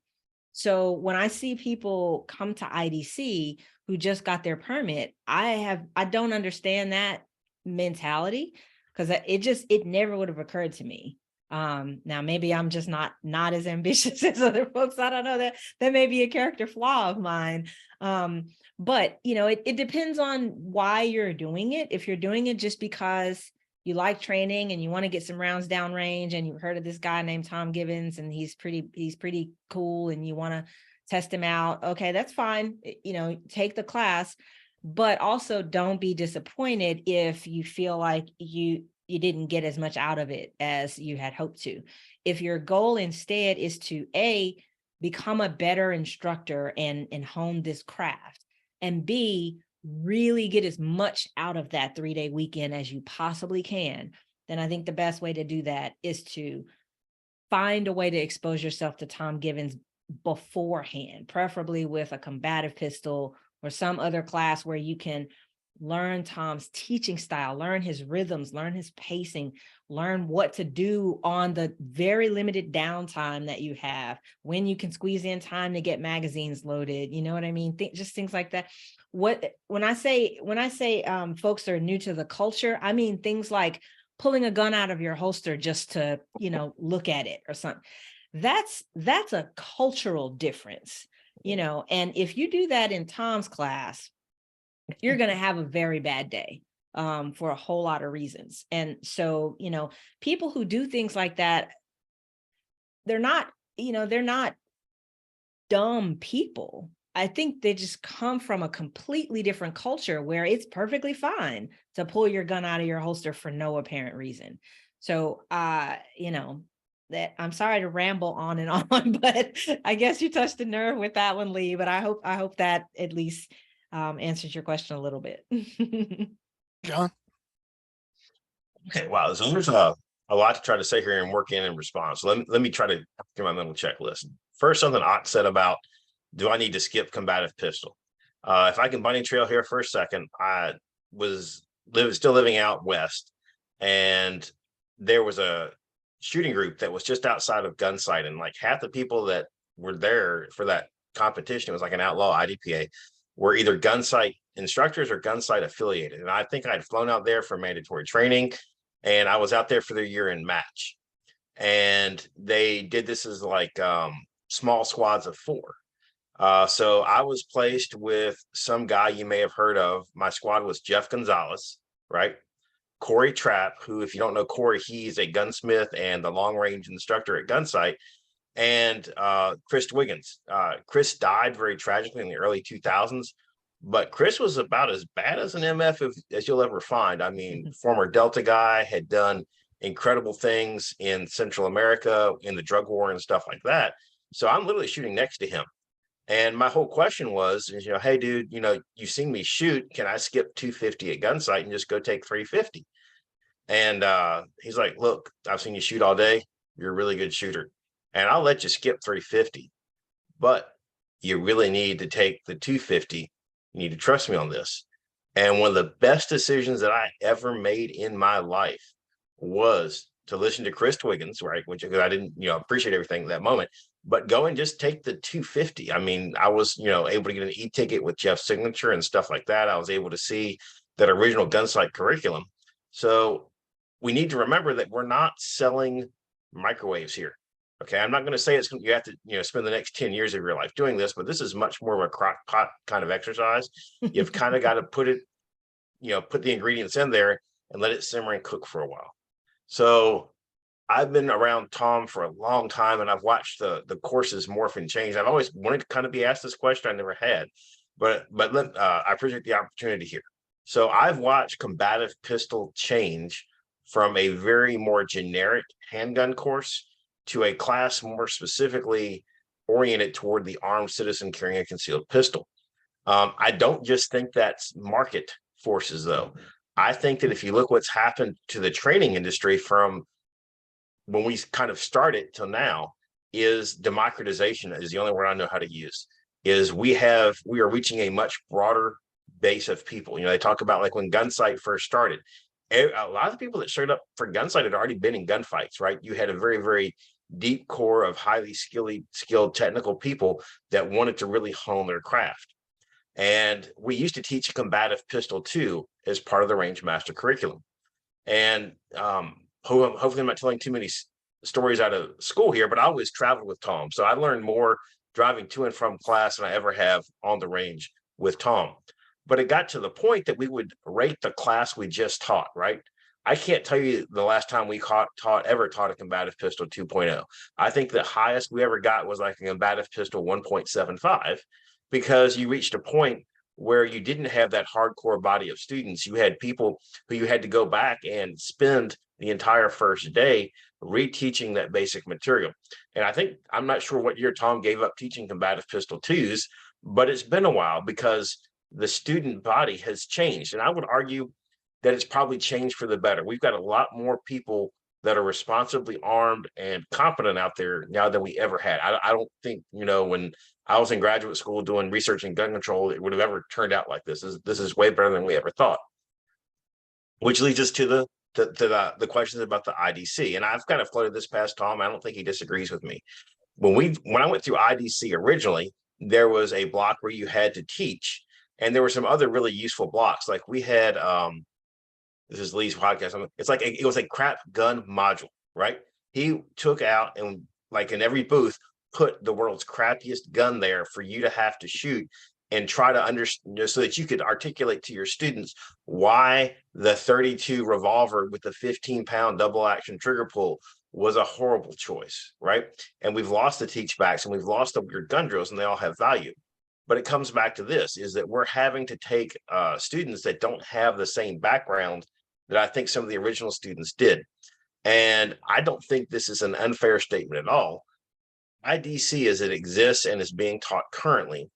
So when I see people come to IDC who just got their permit, I don't understand that mentality, because it never would have occurred to me. Now maybe I'm just not as ambitious as other folks. I don't know, that may be a character flaw of mine. But it depends on why you're doing it. If you're doing it just because you like training and you want to get some rounds downrange, and you've heard of this guy named Tom Givens and he's pretty cool, and you want to test him out, okay, that's fine. Take the class, but also don't be disappointed if you feel like you didn't get as much out of it as you had hoped to. If your goal instead is to become a better instructor and hone this craft, and B, really get as much out of that 3-day weekend as you possibly can, then I think the best way to do that is to find a way to expose yourself to Tom Givens beforehand, preferably with a combative pistol or some other class where you can learn Tom's teaching style, learn his rhythms, learn his pacing, learn what to do on the very limited downtime that you have, when you can squeeze in time to get magazines loaded. You know what I mean? Just things like that. When I say folks are new to the culture, I mean things like pulling a gun out of your holster just to, look at it or something. That's a cultural difference, and if you do that in Tom's class, you're going to have a very bad day for a whole lot of reasons. And so, people who do things like that, they're not dumb people. I think they just come from a completely different culture where it's perfectly fine to pull your gun out of your holster for no apparent reason. So, that I'm sorry to ramble on and on, but I guess you touched a nerve with that one, Lee, but I hope that at least answers your question a little bit. John? Okay, wow. So there's a lot to try to say here and work in response. So let me try to do my mental checklist. First, something Aqil said about, do I need to skip combative pistol? If I can bunny trail here for a second, I was still living out west, and there was a shooting group that was just outside of Gunsight, and like half the people that were there for that competition, it was like an outlaw IDPA, were either Gunsight instructors or Gunsight affiliated. And I think I'd flown out there for mandatory training, and I was out there for their year-end match. And they did this as like small squads of 4. So I was placed with some guy you may have heard of. My squad was Jeff Gonzalez, right? Corey Trapp, who, if you don't know Corey, he's a gunsmith and the long-range instructor at Gunsight, and Chris Wiggins. Chris died very tragically in the early 2000s, but Chris was about as bad as an MF as you'll ever find. I mean, former Delta guy, had done incredible things in Central America, in the drug war and stuff like that. So I'm literally shooting next to him. And my whole question was, hey, dude, you've seen me shoot. Can I skip 250 at Gunsight and just go take 350? And he's like, look, I've seen you shoot all day. You're a really good shooter. And I'll let you skip 350, but you really need to take the 250. You need to trust me on this. And one of the best decisions that I ever made in my life was to listen to Chris Twiggins, right? Which I didn't, appreciate everything at that moment, but go and just take the 250. I mean, I was, able to get an e-ticket with Jeff's signature and stuff like that. I was able to see that original Gunsight curriculum. So we need to remember that we're not selling microwaves here. Okay, I'm not going to say you have to, spend the next 10 years of your life doing this, but this is much more of a crock pot kind of exercise. You've kind of got to put the ingredients in there and let it simmer and cook for a while. So I've been around Tom for a long time, and I've watched the courses morph and change. I've always wanted to kind of be asked this question. I never had, but I appreciate the opportunity here. So I've watched combative pistol change from a very more generic handgun course to a class more specifically oriented toward the armed citizen carrying a concealed pistol. I don't just think that's market forces, though. I think that if you look what's happened to the training industry from when we kind of started till now, is democratization is the only word I know how to use. Is we are reaching a much broader base of people. They talk about like when Gunsight first started, a lot of the people that showed up for Gunsight had already been in gunfights, right? You had a very, very deep core of highly skilled technical people that wanted to really hone their craft. And we used to teach a combative pistol too as part of the Rangemaster curriculum. And hopefully I'm not telling too many stories out of school here, but I always traveled with Tom. So I learned more driving to and from class than I ever have on the range with Tom. But it got to the point that we would rate the class we just taught, right? I can't tell you the last time we ever taught a combative pistol 2.0. I think the highest we ever got was like a combative pistol 1.75, because you reached a point where you didn't have that hardcore body of students. You had people who you had to go back and spend the entire first day reteaching that basic material. And I'm not sure what year Tom gave up teaching combative pistol 2s, but it's been a while because the student body has changed. And I would argue that it's probably changed for the better. We've got a lot more people that are responsibly armed and competent out there now than we ever had. I don't think, when I was in graduate school doing research in gun control, it would have ever turned out like this. This is way better than we ever thought. Which leads us to the questions about the IDC. And I've kind of floated this past Tom. I don't think he disagrees with me. When I went through IDC originally, there was a block where you had to teach, and there were some other really useful blocks. Like we had, this is Lee's podcast. It was a crap gun module, right? He took out and like in every booth, put the world's crappiest gun there for you to have to shoot and try to understand, so that you could articulate to your students why the 32 revolver with the 15-pound double action trigger pull was a horrible choice, right? And we've lost the teach backs and we've lost the weird gun drills, and they all have value. But it comes back to this, is that we're having to take students that don't have the same background that I think some of the original students did. And I don't think this is an unfair statement at all. IDC as it exists and is being taught currently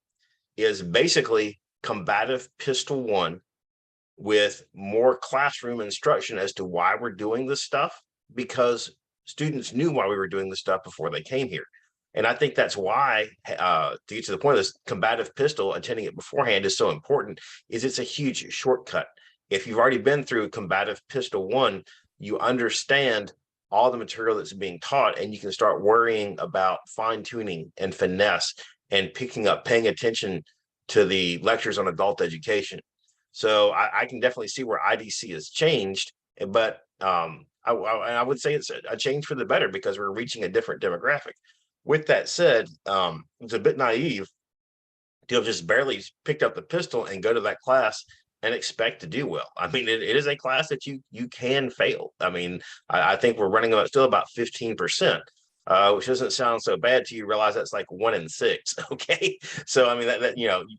is basically combative pistol 1 with more classroom instruction as to why we're doing this stuff, because students knew why we were doing this stuff before they came here. And I think that's why, to get to the point of this, combative pistol, attending it beforehand is so important, is it's a huge shortcut. If you've already been through combative pistol 1, you understand all the material that's being taught, and you can start worrying about fine tuning and finesse and paying attention to the lectures on adult education. So I can definitely see where IDC has changed, but I would say it's a change for the better because we're reaching a different demographic. With that said, it's a bit naive to have just barely picked up the pistol and go to that class and expect to do well. I mean, it is a class that you can fail. I mean, I think we're running still about 15%, which doesn't sound so bad till you realize that's like 1 in 6. Okay, so I mean that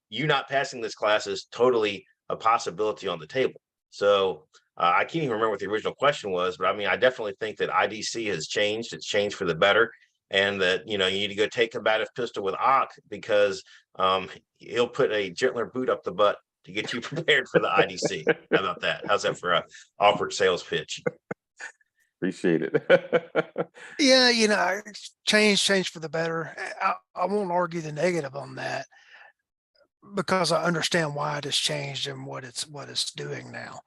you not passing this class is totally a possibility on the table. So I can't even remember what the original question was, but I mean, I definitely think that IDC has changed. It's changed for the better. And that, you need to go take combative pistol with Aqil because he'll put a gentler boot up the butt to get you prepared for the IDC. How about that? How's that for a awkward sales pitch? Appreciate it. Yeah, change for the better. I won't argue the negative on that because I understand why it has changed and what it's doing now.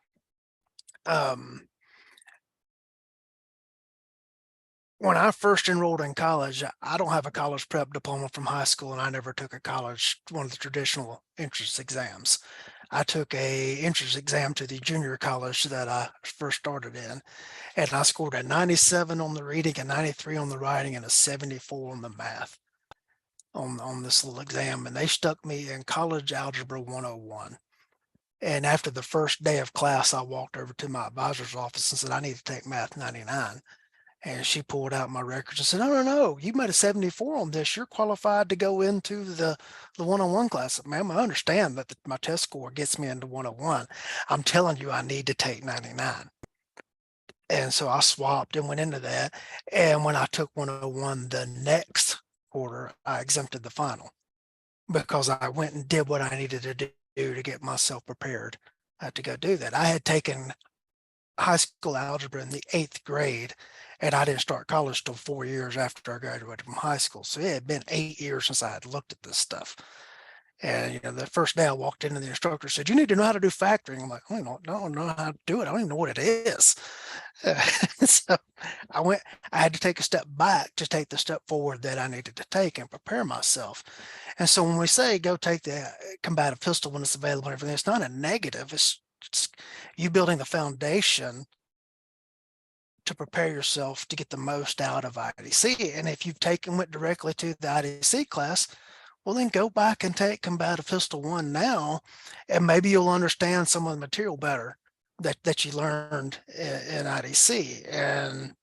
When I first enrolled in college, I don't have a college prep diploma from high school, and I never took one of the traditional entrance exams. I took a entrance exam to the junior college that I first started in, and I scored a 97 on the reading, a 93 on the writing, and a 74 on the math on this little exam. And they stuck me in college algebra 101. And after the first day of class, I walked over to my advisor's office and said, I need to take math 99. And she pulled out my records and said, no, you made a 74 on this. You're qualified to go into the 101 class. Ma'am, I understand that my test score gets me into 101. I'm telling you, I need to take 99. And so I swapped and went into that. And when I took 101 the next quarter, I exempted the final because I went and did what I needed to do to get myself prepared to go do that. I had taken high school algebra in the 8th grade, and I didn't start college till 4 years after I graduated from high school. So it had been 8 years since I had looked at this stuff. And the first day I walked in and the instructor said, you need to know how to do factoring. I'm like, I don't know how to do it. I don't even know what it is. So I had to take a step back to take the step forward that I needed to take and prepare myself. And so when we say go take the combative pistol when it's available and everything, it's not a negative. It's you building the foundation to prepare yourself to get the most out of IDC. And if you've went directly to the IDC class, well, then go back and take combative pistol 1 now, and maybe you'll understand some of the material better that you learned in IDC. And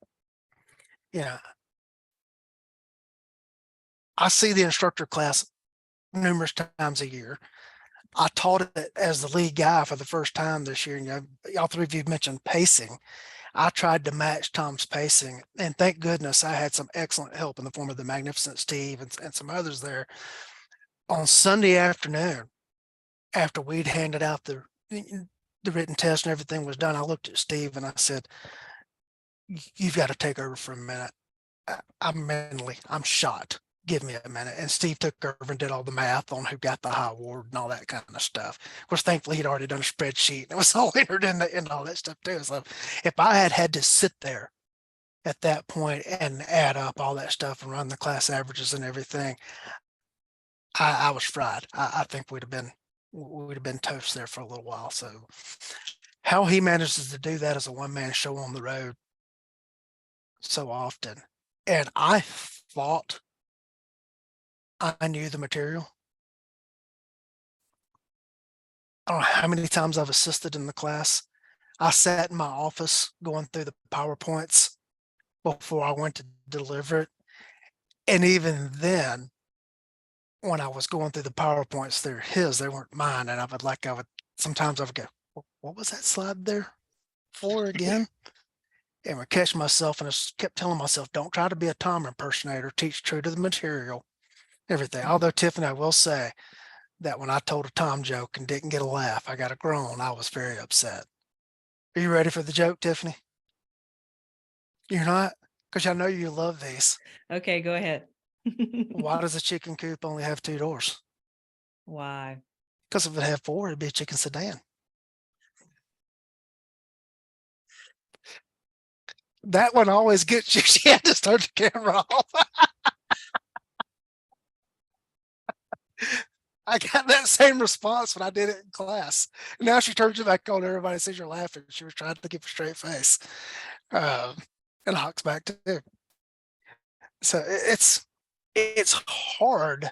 I see the instructor class numerous times a year. I taught it as the lead guy for the first time this year. Y'all three of you mentioned pacing. I tried to match Tom's pacing, and thank goodness I had some excellent help in the form of the magnificent Steve and some others there. On Sunday afternoon, after we'd handed out the written test and everything was done, I looked at Steve and I said, you've got to take over for a minute. I'm shot. Give me a minute. And Steve took over and did all the math on who got the high award and all that kind of stuff. Of course, thankfully he'd already done a spreadsheet and it was all entered in all that stuff too. So if I had to sit there at that point and add up all that stuff and run the class averages and everything, I was fried. I think we'd have been toast there for a little while. So how he manages to do that as a one-man show on the road so often. And I thought I knew the material. I don't know how many times I've assisted in the class. I sat in my office going through the PowerPoints before I went to deliver it. And even then, when I was going through the PowerPoints, they're his, they weren't mine. And sometimes I would go, what was that slide there for again? And would catch myself and I kept telling myself, don't try to be a Tom impersonator, teach true to the material, everything. Although Tiffany, I will say that when I told a Tom joke and didn't get a laugh, I got a groan, I was very upset. Are you ready for the joke, Tiffany? You're not? Because I know you love these. Okay, go ahead. Why does a chicken coop only have 2 doors? Why? Because if it had 4, it'd be a chicken sedan. That one always gets you. She had to start the camera off. I got that same response when I did it in class. Now she turns it back on. Everybody sees you're laughing. She was trying to keep a straight face. And Hawk's back too. So it's hard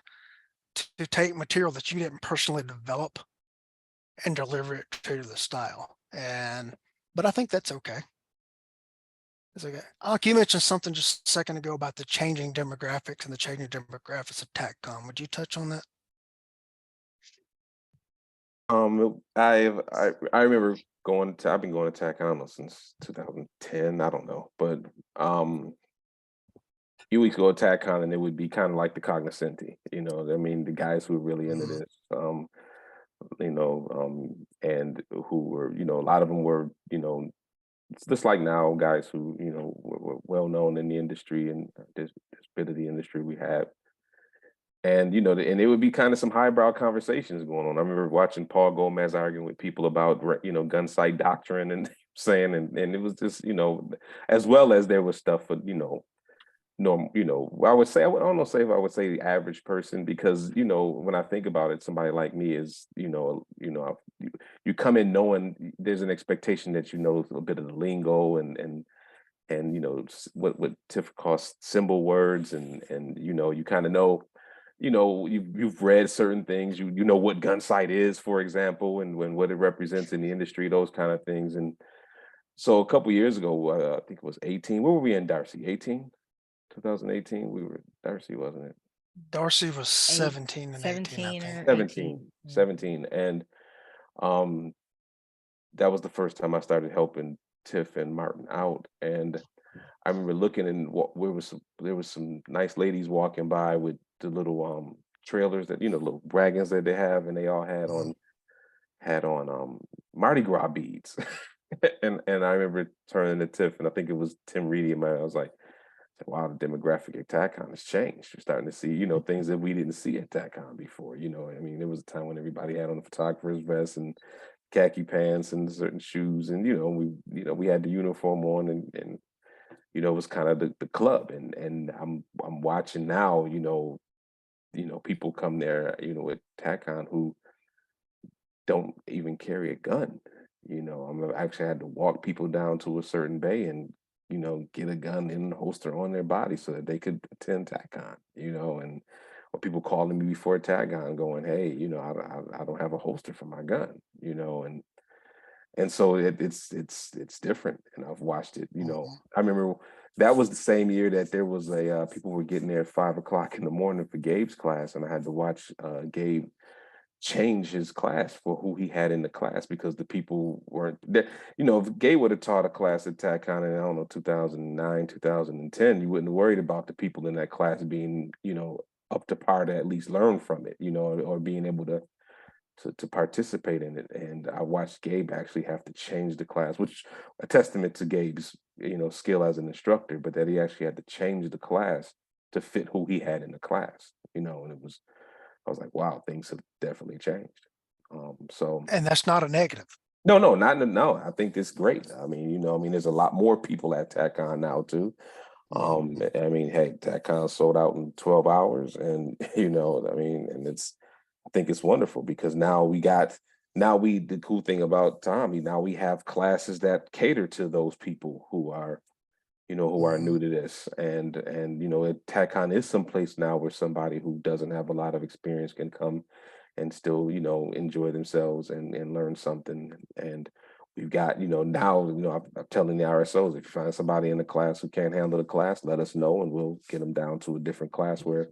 to take material that you didn't personally develop and deliver it to the style. But I think that's okay. It's okay. Akil, you mentioned something just a second ago about the changing demographics and the changing demographics of TacCon. Would you touch on that? I remember I've been going to TacCon since 2010. I don't know, but you weeks go to TacCon and it would be kind of like the cognoscenti, I mean, the guys who are really into this. and who were, a lot of them were, it's just like now guys who, were well known in the industry and this bit of the industry we have. And, and it would be kind of some highbrow conversations going on. I remember watching Paul Gomez arguing with people about, gun sight doctrine and saying, and it was just, as well as there was stuff for, normal, I would say, I don't know, say if I would say the average person, because, when I think about it, somebody like me is, you come in knowing there's an expectation that you know a bit of the lingo and what Tiff calls symbol words, and you kind of know, you've read certain things, you know what gun sight is, for example, and what it represents in the industry, those kind of things. And so a couple years ago, I think it was 18. Where were we in, Darcy? 18? 2018, we were Darcy, wasn't it? Darcy was 17 and 18, I 17 think. or 17, 18. 17. And that was the first time I started helping Tiff and Martin out. And I remember looking, and there was some nice ladies walking by with the little trailers that, little wagons that they have, and they all had on Mardi Gras beads. and I remember turning to Tiff, and I think it was Tim Reedy, and I was like, wow, the demographic at TacCon has changed. You're starting to see, things that we didn't see at TacCon before. I mean, there was a time when everybody had on the photographer's vest and khaki pants and certain shoes, and we had the uniform on, and it was kind of the club. And I'm watching now, people come there, at TacCon who don't even carry a gun. I'm actually had to walk people down to a certain bay and get a gun in the holster on their body so that they could attend TacCon, and or people calling me before TacCon going, hey, I don't have a holster for my gun, and so it's different. And I've watched it, I remember that was the same year that there was people were getting there at 5 o'clock in the morning for Gabe's class, and I had to watch Gabe change his class for who he had in the class, because the people weren't there. If Gay would have taught a class at TacCon in, I don't know, 2009, 2010, you wouldn't have worried about the people in that class being, up to par to at least learn from it, or being able to participate in it. And I watched Gabe actually have to change the class, which a testament to Gabe's, skill as an instructor, but that he actually had to change the class to fit who he had in the class, and I was like, wow, things have definitely changed. And that's not a negative. No, I think it's great. I mean, there's a lot more people at TacCon now too. I mean, hey, TacCon sold out in 12 hours, and and I think it's wonderful, because the cool thing about Tommy, now we have classes that cater to those people who are new to this, and TacCon is someplace now where somebody who doesn't have a lot of experience can come and still enjoy themselves and learn something. And we've got now I'm telling the RSOs, if you find somebody in the class who can't handle the class, let us know, and we'll get them down to a different class where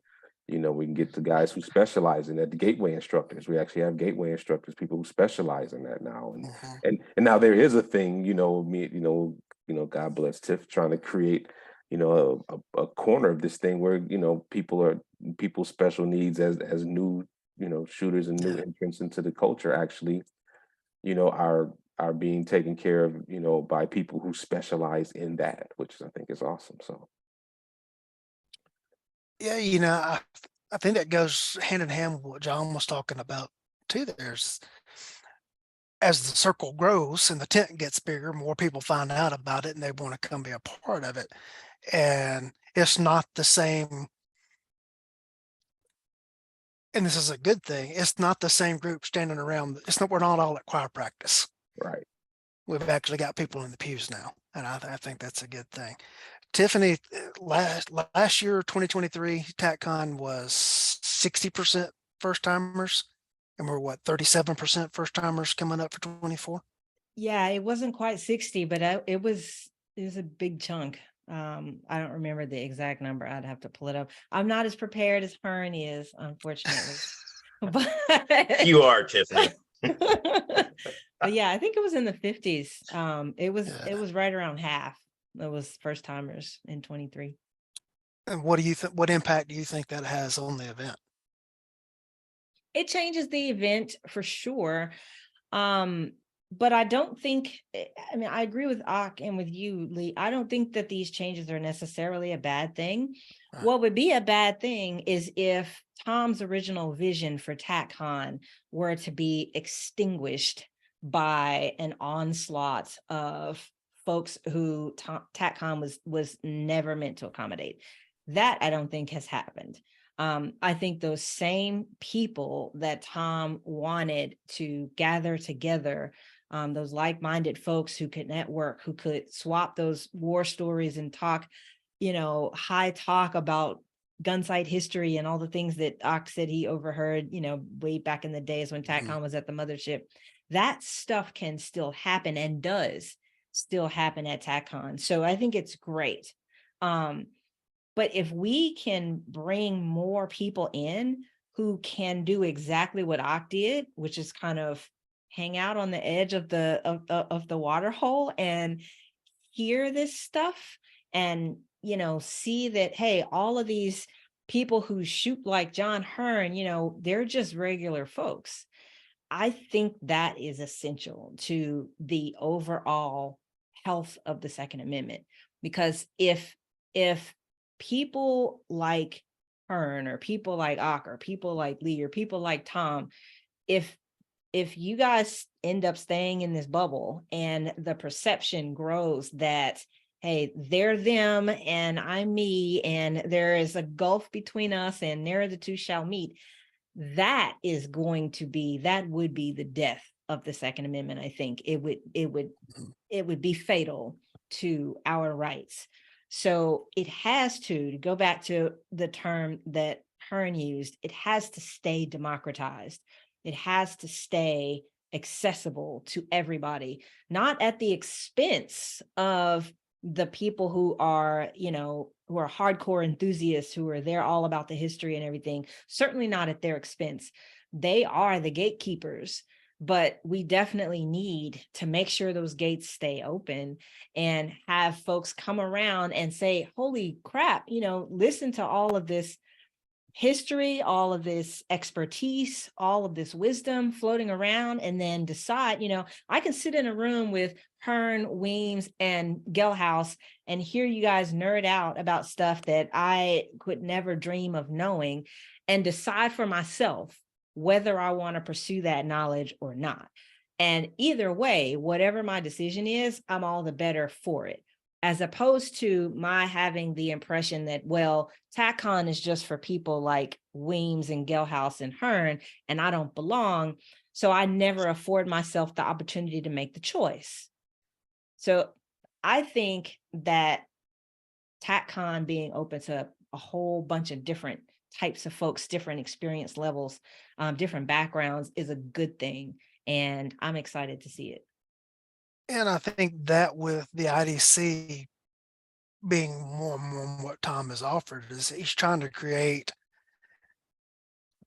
we can get the guys who specialize in that, the gateway instructors. We actually have gateway instructors, people who specialize in that now, and now there is a thing, God bless Tiff, trying to create, a corner of this thing where, people's special needs as new, shooters and new entrants into the culture actually, are being taken care of, by people who specialize in that, which I think is awesome. So. Yeah, I think that goes hand in hand with what John was talking about too. As the circle grows and the tent gets bigger, more people find out about it and they want to come be a part of it. And it's not the same. And this is a good thing. It's not the same group standing around. We're not all at choir practice. Right. We've actually got people in the pews now. And I think that's a good thing. Tiffany, last year, 2023, TacCon was 60% first timers. And we're 37% first timers coming up for 24? Yeah, it wasn't quite 60, but it was a big chunk. I don't remember the exact number. I'd have to pull it up. I'm not as prepared as Hearn is, unfortunately. But You are, Tiffany. but yeah, I think it was in the 50s. It was right around half. It was first timers in 23. And what do you think? What impact do you think that has on the event? It changes the event for sure. But I don't think, I mean, I agree with Ak and with you, Lee. I don't think that these changes are necessarily a bad thing. Right. What would be a bad thing is if Tom's original vision for TacCon were to be extinguished by an onslaught of folks who TacCon was never meant to accommodate. That I don't think has happened. I think those same people that Tom wanted to gather together, those like-minded folks who could network, who could swap those war stories and talk, high talk about gun site history and all the things that Ox said he overheard, way back in the days when TacCon was at the mothership. That stuff can still happen and does still happen at TacCon. So I think it's great. But if we can bring more people in who can do exactly what Ock did, which is kind of hang out on the edge of the water hole and hear this stuff and, see that, hey, all of these people who shoot like John Hearne, they're just regular folks. I think that is essential to the overall health of the Second Amendment, because if people like Hearn or people like Ock or people like Lee or people like Tom, if you guys end up staying in this bubble and the perception grows that, hey, they're them and I'm me, and there is a gulf between us and ne'er the two shall meet, that would be the death of the Second Amendment. I think it would be fatal to our rights. So it has to go back to the term that Hearn used, it has to stay democratized. It has to stay accessible to everybody, not at the expense of the people who are, who are hardcore enthusiasts, who are there all about the history and everything. Certainly not at their expense. They are the gatekeepers, but we definitely need to make sure those gates stay open and have folks come around and say, holy crap, listen to all of this history, all of this expertise, all of this wisdom floating around, and then decide, I can sit in a room with Hearn, Weems, and Gelhaus and hear you guys nerd out about stuff that I could never dream of knowing, and decide for myself whether I want to pursue that knowledge or not. And either way, whatever my decision is, I'm all the better for it. As opposed to my having the impression that, well, TacCon is just for people like Weems and Gelhaus and Hearn, and I don't belong, so I never afford myself the opportunity to make the choice. So I think that TacCon being open to a whole bunch of different types of folks, different experience levels, different backgrounds is a good thing, and I'm excited to see it. And I think that with the IDC being more and more what Tom has offered is he's trying to create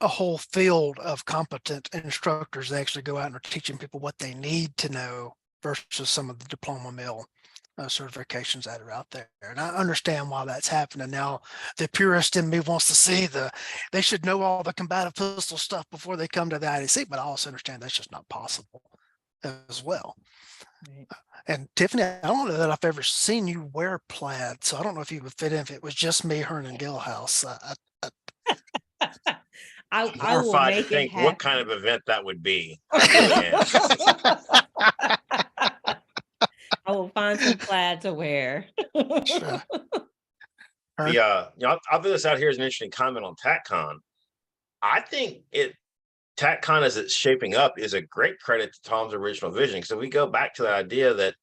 a whole field of competent instructors that actually go out and are teaching people what they need to know versus some of the diploma mill certifications that are out there. And I understand why that's happening. Now, the purist in me wants to see they should know all the combative pistol stuff before they come to the IDC, but I also understand that's just not possible as well. Right. And Tiffany, I don't know that I've ever seen you wear plaid, so I don't know if you would fit in if it was just me, Hearn, and Gelhaus. I will Horrified to make it think happen. what kind of event that would be. I really am. I will find some plaid to wear. Sure. I'll throw this out here as an interesting comment on TacCon. I think TacCon as it's shaping up is a great credit to Tom's original vision. So we go back to the idea that,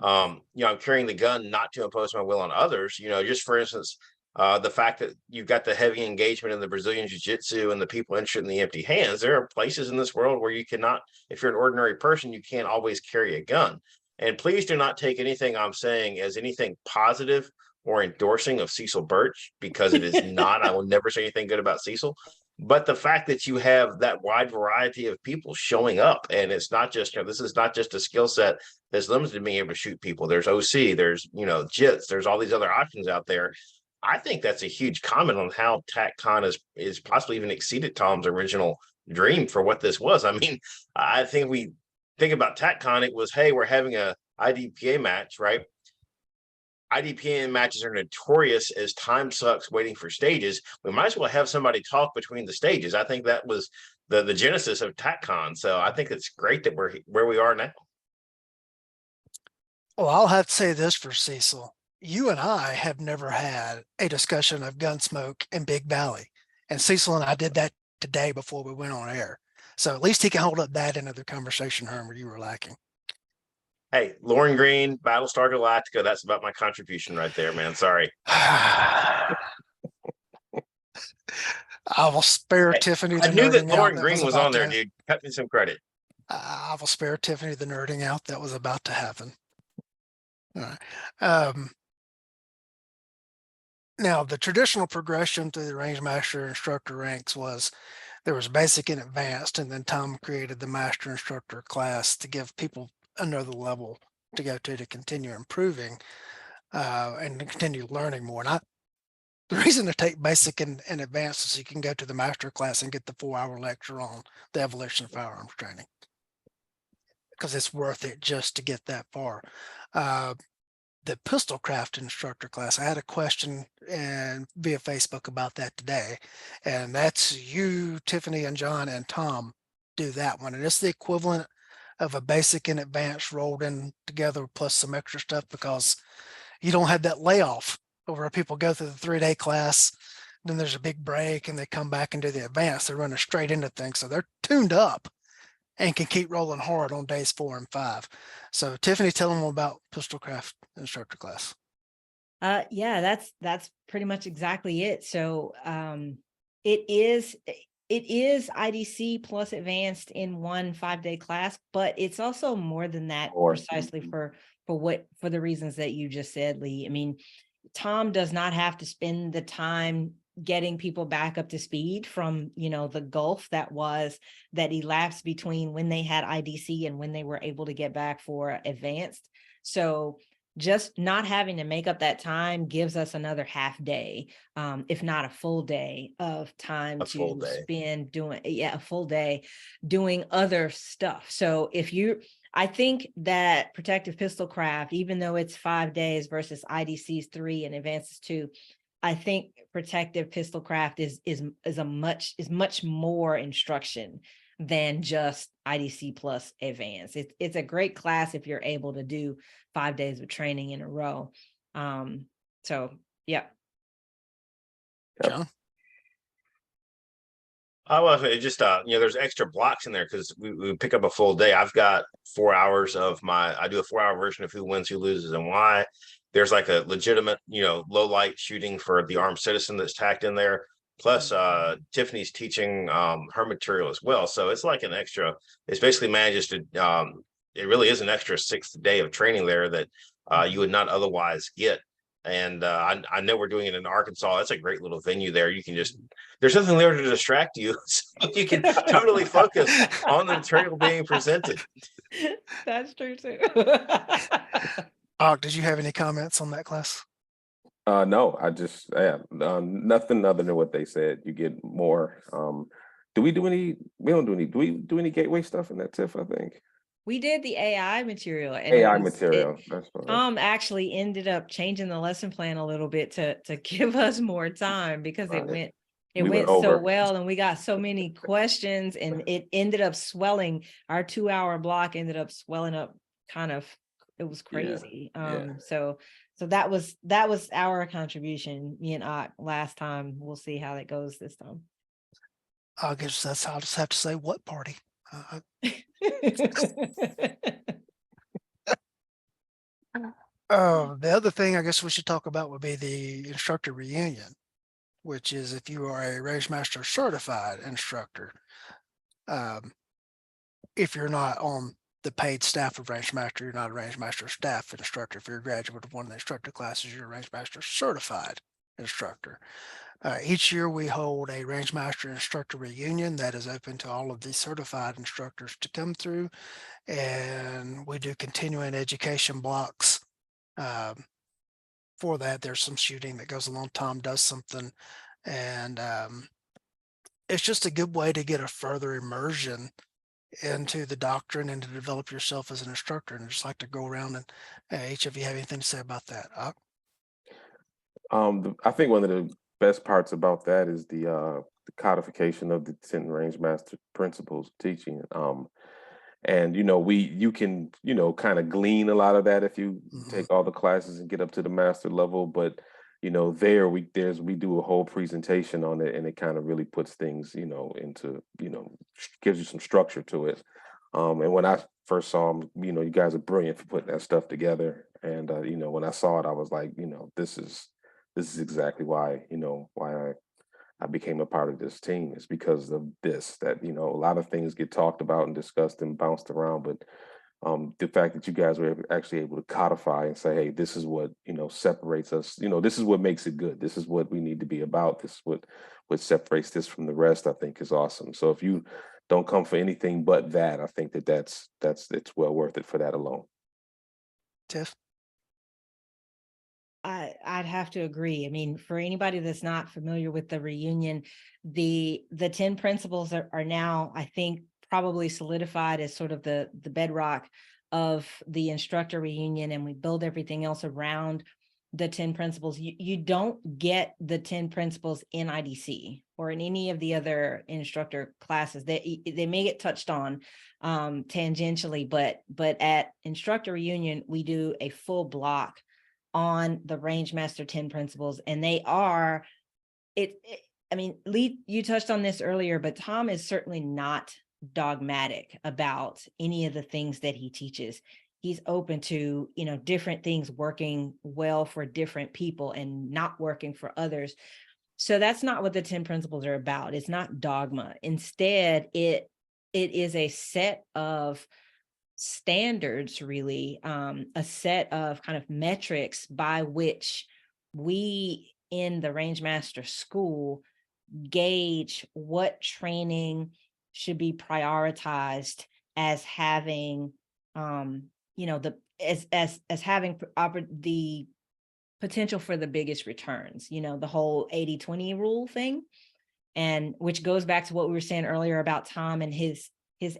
I'm carrying the gun not to impose my will on others. Just for instance, the fact that you've got the heavy engagement in the Brazilian jiu-jitsu and the people interested in the empty hands. There are places in this world where you cannot, if you're an ordinary person, you can't always carry a gun. And please do not take anything I'm saying as anything positive or endorsing of Cecil Birch, because it is not. I will never say anything good about Cecil. But the fact that you have that wide variety of people showing up, and it's not just, this is not just a skill set that's limited to being able to shoot people. There's OC, there's, JITS, there's all these other options out there. I think that's a huge comment on how TacCon is possibly even exceeded Tom's original dream for what this was. I mean, I think we think about TacCon, it was, hey, we're having a IDPA match, right? IDPA matches are notorious as time sucks waiting for stages. We might as well have somebody talk between the stages. I think that was the genesis of TacCon. So I think it's great that we're where we are now. Well, I'll have to say this for Cecil. You and I have never had a discussion of Gunsmoke and Big Valley. And Cecil and I did that today before we went on air. So at least he can hold up that end of the conversation, Hearn, where you were lacking. Hey, Lauren Green, Battlestar Galactica. That's about my contribution right there, man. Sorry. I will spare Hey, Tiffany the I knew that nerding out Lauren that Green was about on there, to- dude. Cut me some credit. I will spare Tiffany the nerding out that was about to happen. All right. Now, the traditional progression through the Rangemaster instructor ranks was there was basic and advanced, and then Tom created the master instructor class to give people another level to go to continue improving and to continue learning more. And the reason to take basic and advanced is so you can go to the master class and get the 4-hour lecture on the evolution of firearms training, because it's worth it just to get that far. The pistol craft instructor class, I had a question and via Facebook about that today, and that's you, Tiffany, and John and Tom do that one, and it's the equivalent of a basic and advanced rolled in together plus some extra stuff, because you don't have that layoff over people go through the 3-day class, then there's a big break and they come back and do the advanced. They're running straight into things, so they're tuned up and can keep rolling hard on days 4 and 5. So Tiffany, tell them about pistol craft instructor class. Yeah, that's pretty much exactly it. So it is IDC plus advanced in one 5-day class, but it's also more than that, precisely for the reasons that you just said, Lee. I mean, Tom does not have to spend the time getting people back up to speed from, the gulf that elapsed between when they had IDC and when they were able to get back for advanced. So just not having to make up that time gives us another half day, if not a full day of time spend doing, a full day doing other stuff. So I think that protective pistol craft, even though it's 5 days versus IDC's 3 and advances 2, I think protective pistol craft is much more instruction than just IDC plus advanced. It's a great class if you're able to do 5 days of training in a row. So yeah. John? Well, it just there's extra blocks in there because we pick up a full day. I've got 4 hours of I do a 4-hour version of who wins, who loses, and why. There's like a legitimate, low light shooting for the armed citizen that's tacked in there. Plus, Tiffany's teaching her material as well. So it's like an extra, it's basically manages to, it really is an extra 6th day of training there that you would not otherwise get. And I know we're doing it in Arkansas. That's a great little venue there. You can there's nothing there to distract you. So you can totally focus on the material being presented. That's true too. Did you have any comments on that class? No, I just nothing other than what they said. You get more. Do we do any gateway stuff in that TIFF? I think we did the AI material. And That's fine. Tom actually ended up changing the lesson plan a little bit to give us more time, because it went so well and we got so many questions, and it ended up swelling. Our 2-hour block ended up swelling up it was crazy. So that was our contribution, me and Ak, last time. We'll see how that goes this time. I guess I'll just have to say, what party? The other thing I guess we should talk about would be the instructor reunion, which is if you are a Rangemaster certified instructor. If you're not on the paid staff of Rangemaster, you're not a Rangemaster staff instructor. If you're a graduate of one of the instructor classes, you're a Rangemaster certified instructor. Each year we hold a Rangemaster instructor reunion that is open to all of the certified instructors to come through, and we do continuing education blocks. For that, there's some shooting that goes along. Tom does something, and it's just a good way to get a further immersion into the doctrine and to develop yourself as an instructor. And I just like to go around and each of you have anything to say about that? I think one of the best parts about that is the codification of the 10 Rangemaster principles teaching. And you can kind of glean a lot of that if you take all the classes and get up to the master level. But we do a whole presentation on it, and it kind of really puts things into gives you some structure to it. And when I first saw them, you guys are brilliant for putting that stuff together. And when I saw it, I was like, this is exactly why I became a part of this team. Is because of this, that a lot of things get talked about and discussed and bounced around, but the fact that you guys were actually able to codify and say, hey, this is what separates us, this is what makes it good, this is what we need to be about, this is what separates this from the rest, I think is awesome. So if you don't come for anything but that, I think that's it's well worth it for that alone. Tiff? I'd have to agree. I mean, for anybody that's not familiar with the reunion, the 10 principles are now, I think, probably solidified as sort of the bedrock of the instructor reunion, and we build everything else around the 10 principles. You don't get the 10 principles in IDC or in any of the other instructor classes. They may get touched on tangentially, but at instructor reunion, we do a full block on the Rangemaster 10 principles, and they are I mean, Lee, you touched on this earlier, but Tom is certainly not dogmatic about any of the things that he teaches. He's open to, different things working well for different people and not working for others. So that's not what the 10 principles are about. It's not dogma. Instead, it is a set of standards, really, a set of kind of metrics by which we in the Rangemaster School gauge what training should be prioritized as having having the potential for the biggest returns, the whole 80-20 rule thing, and which goes back to what we were saying earlier about Tom and his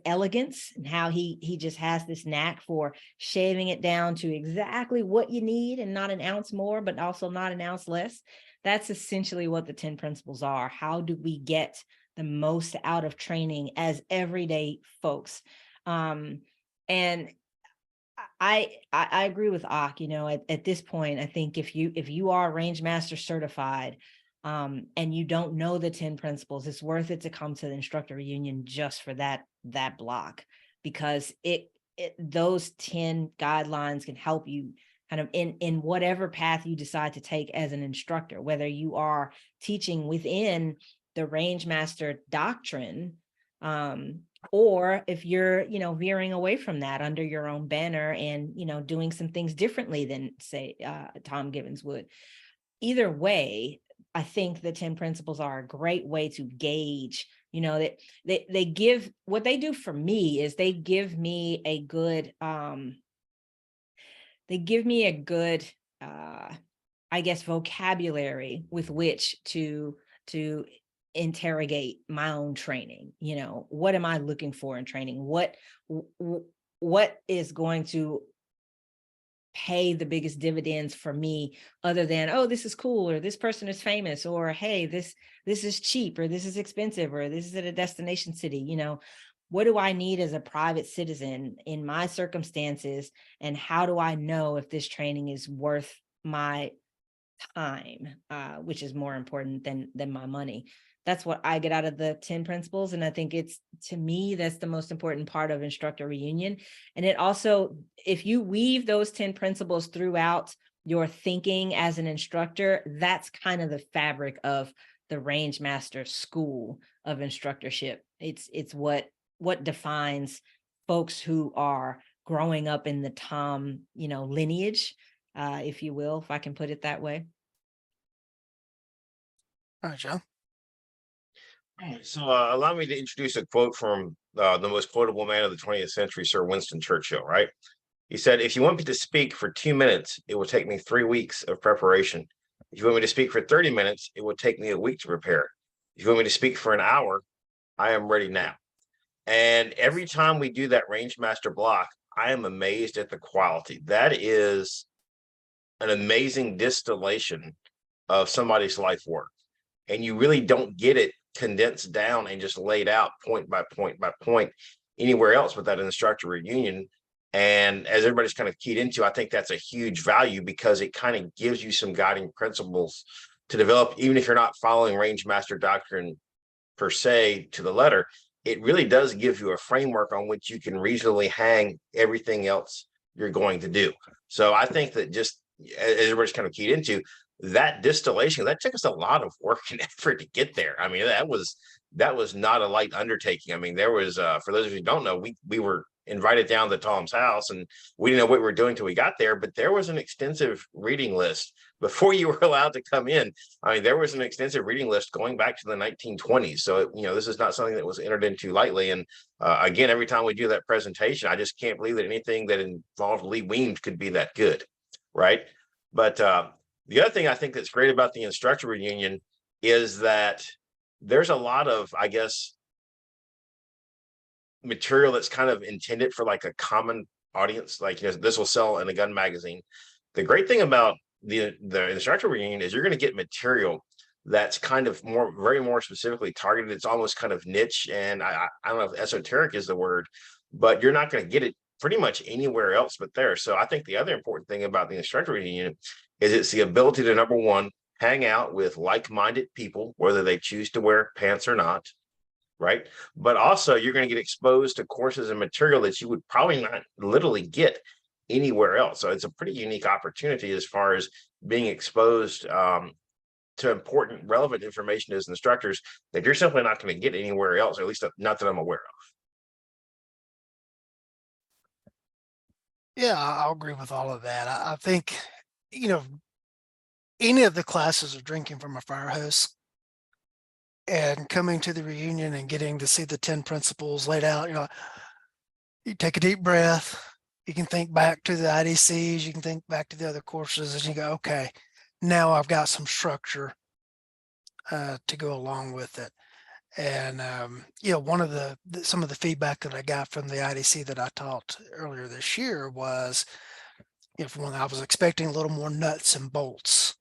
elegance and how he just has this knack for shaving it down to exactly what you need and not an ounce more, but also not an ounce less. That's essentially what the 10 principles are. How do we get the most out of training as everyday folks? And I agree with Ak. At this point, I think if you are Rangemaster certified, and you don't know the 10 principles, it's worth it to come to the instructor reunion just for that block, because those 10 guidelines can help you kind of in whatever path you decide to take as an instructor, whether you are teaching within the Rangemaster doctrine, or if you're, veering away from that under your own banner and, doing some things differently than, say, Tom Givens would. Either way, I think the 10 principles are a great way to gauge, that they give, what they do for me is they give me a good, I guess, vocabulary with which to interrogate my own training. What am I looking for in training? What is going to pay the biggest dividends for me, other than, oh, this is cool, or this person is famous, or hey, this is cheap, or this is expensive, or this is at a destination city. What do I need as a private citizen in my circumstances, and how do I know if this training is worth my time, which is more important than my money? That's what I get out of the 10 principles. And I think to me, that's the most important part of instructor reunion. And it also, if you weave those 10 principles throughout your thinking as an instructor, that's kind of the fabric of the Rangemaster school of instructorship. It's what defines folks who are growing up in the Tom, lineage, if you will, if I can put it that way. All right, John. So allow me to introduce a quote from the most quotable man of the 20th century, Sir Winston Churchill, right? He said, if you want me to speak for 2 minutes, it will take me 3 weeks of preparation. If you want me to speak for 30 minutes, it will take me a week to prepare. If you want me to speak for an hour, I am ready now. And every time we do that Rangemaster block, I am amazed at the quality. That is an amazing distillation of somebody's life work. And you really don't get it condensed down and just laid out point by point by point anywhere else with that instructor reunion. And as everybody's kind of keyed into, I think that's a huge value because it kind of gives you some guiding principles to develop, even if you're not following Rangemaster doctrine per se to the letter. It really does give you a framework on which you can reasonably hang everything else you're going to do. So I think that just as everybody's kind of keyed into, that distillation, that took us a lot of work and effort to get there. I mean, that was not a light undertaking. I mean, there was for those of you who don't know, we were invited down to Tom's house and we didn't know what we were doing till we got there, but there was an extensive reading list before you were allowed to come in. I mean, there was an extensive reading list going back to the 1920s. So, this is not something that was entered into lightly. And again, every time we do that presentation, I just can't believe that anything that involved Lee Weems could be that good, right? But the other thing I think that's great about the instructor reunion is that there's a lot of, I guess, material that's kind of intended for like a common audience. Like, this will sell in a gun magazine. The great thing about the instructor reunion is you're going to get material that's kind of very more specifically targeted. It's almost kind of niche, and I don't know if esoteric is the word, but you're not going to get it pretty much anywhere else but there. So I think the other important thing about the instructor reunion is it's the ability to, number one, hang out with like-minded people, whether they choose to wear pants or not, right? But also you're going to get exposed to courses and material that you would probably not literally get anywhere else. So it's a pretty unique opportunity as far as being exposed to important, relevant information as instructors that you're simply not going to get anywhere else, or at least not that I'm aware of. Yeah, I'll agree with all of that. I think, any of the classes are drinking from a fire hose, and coming to the reunion and getting to see the 10 principles laid out, you take a deep breath, you can think back to the IDCs, you can think back to the other courses, and you go, okay, now I've got some structure to go along with it. And one of some of the feedback that I got from the IDC that I taught earlier this year was, for one, I was expecting a little more nuts and bolts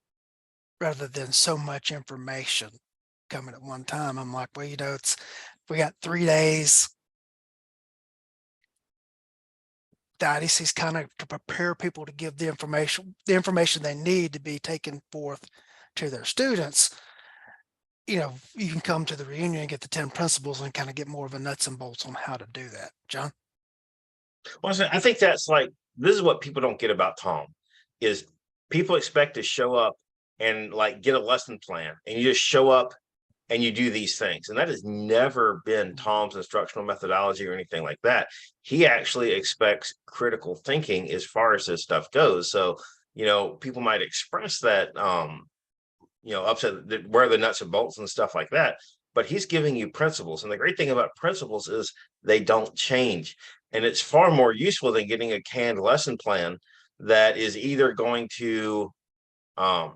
rather than so much information coming at one time. I'm like, well, we got 3 days. The IDC's kind of to prepare people to give the information they need to be taken forth to their students. You can come to the reunion and get the 10 principles and kind of get more of a nuts and bolts on how to do that. John? Well, I think that's this is what people don't get about Tom, is people expect to show up and get a lesson plan, and you just show up and you do these things. And that has never been Tom's instructional methodology or anything like that. He actually expects critical thinking as far as this stuff goes. So, people might express that, upset where the nuts and bolts and stuff like that, but he's giving you principles. And the great thing about principles is they don't change. And it's far more useful than getting a canned lesson plan that is either going to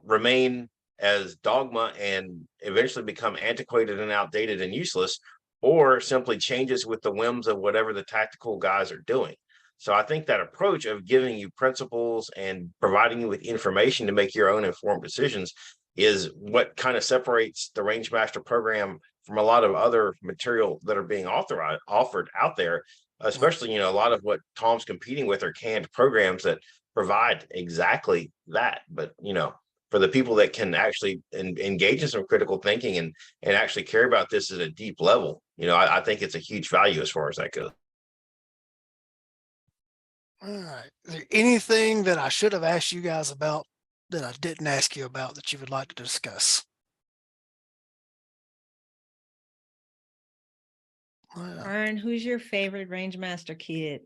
remain as dogma and eventually become antiquated and outdated and useless, or simply changes with the whims of whatever the tactical guys are doing. So I think that approach of giving you principles and providing you with information to make your own informed decisions is what kind of separates the Rangemaster program from a lot of other material that are being offered out there, especially, a lot of what Tom's competing with are canned programs that provide exactly that. But, for the people that can actually engage in some critical thinking and actually care about this at a deep level, I think it's a huge value as far as that goes. All right. Is there anything that I should have asked you guys about that I didn't ask you about that you would like to discuss? Hearn, who's your favorite Rangemaster kid?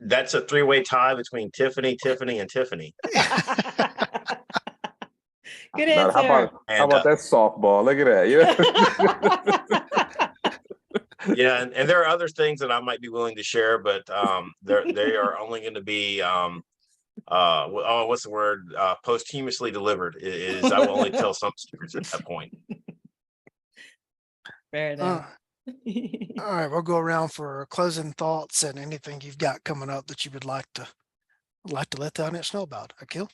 That's a 3-way tie between Tiffany, and Tiffany. Good answer. How about that softball? Look at that. Yeah, and there are other things that I might be willing to share, but they are only going to be what's the word? Posthumously delivered is I will only tell some secrets at that point. Fair enough. All right, we'll go around for closing thoughts and anything you've got coming up that you would like to let the audience know about. Akil?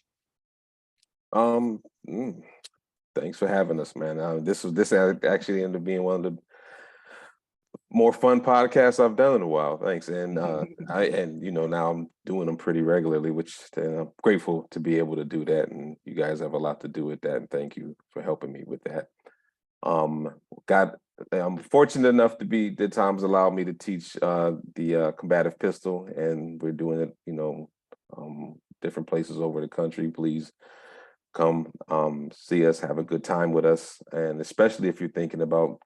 Thanks for having us, man. This actually ended up being one of the more fun podcasts I've done in a while. Thanks. And now I'm doing them pretty regularly, which I'm grateful to be able to do that. And you guys have a lot to do with that. And thank you for helping me with that. I'm fortunate enough that Tom's allowed me to teach the combative pistol, and we're doing it, different places over the country. Please come see us, have a good time with us, and especially if you're thinking about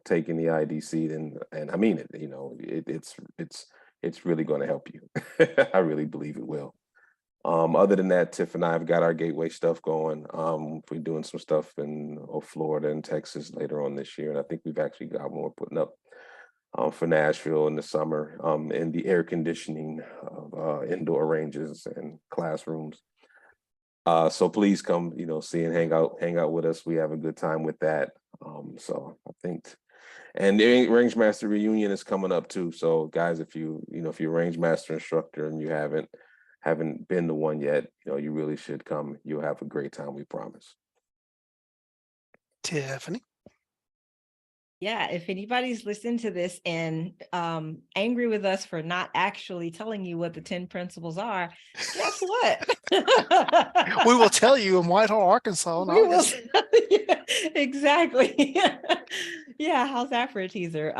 taking the IDC, and I mean it, it's really going to help you. I really believe it will. Other than that, Tiff and I have got our gateway stuff going. We're doing some stuff in Florida and Texas later on this year, and I think we've actually got more putting up for Nashville in the summer, in the air conditioning of indoor ranges and classrooms. So please come, see and hang out with us. We have a good time with that. So I think, and the Rangemaster reunion is coming up too. So guys, if you're a Rangemaster instructor and you haven't been to one yet, you really should come. You'll have a great time, we promise. Tiffany? Yeah, if anybody's listening to this and angry with us for not actually telling you what the 10 principles are, guess what? We will tell you in Whitehall, Arkansas in August. Yeah, exactly. Yeah, how's that for a teaser?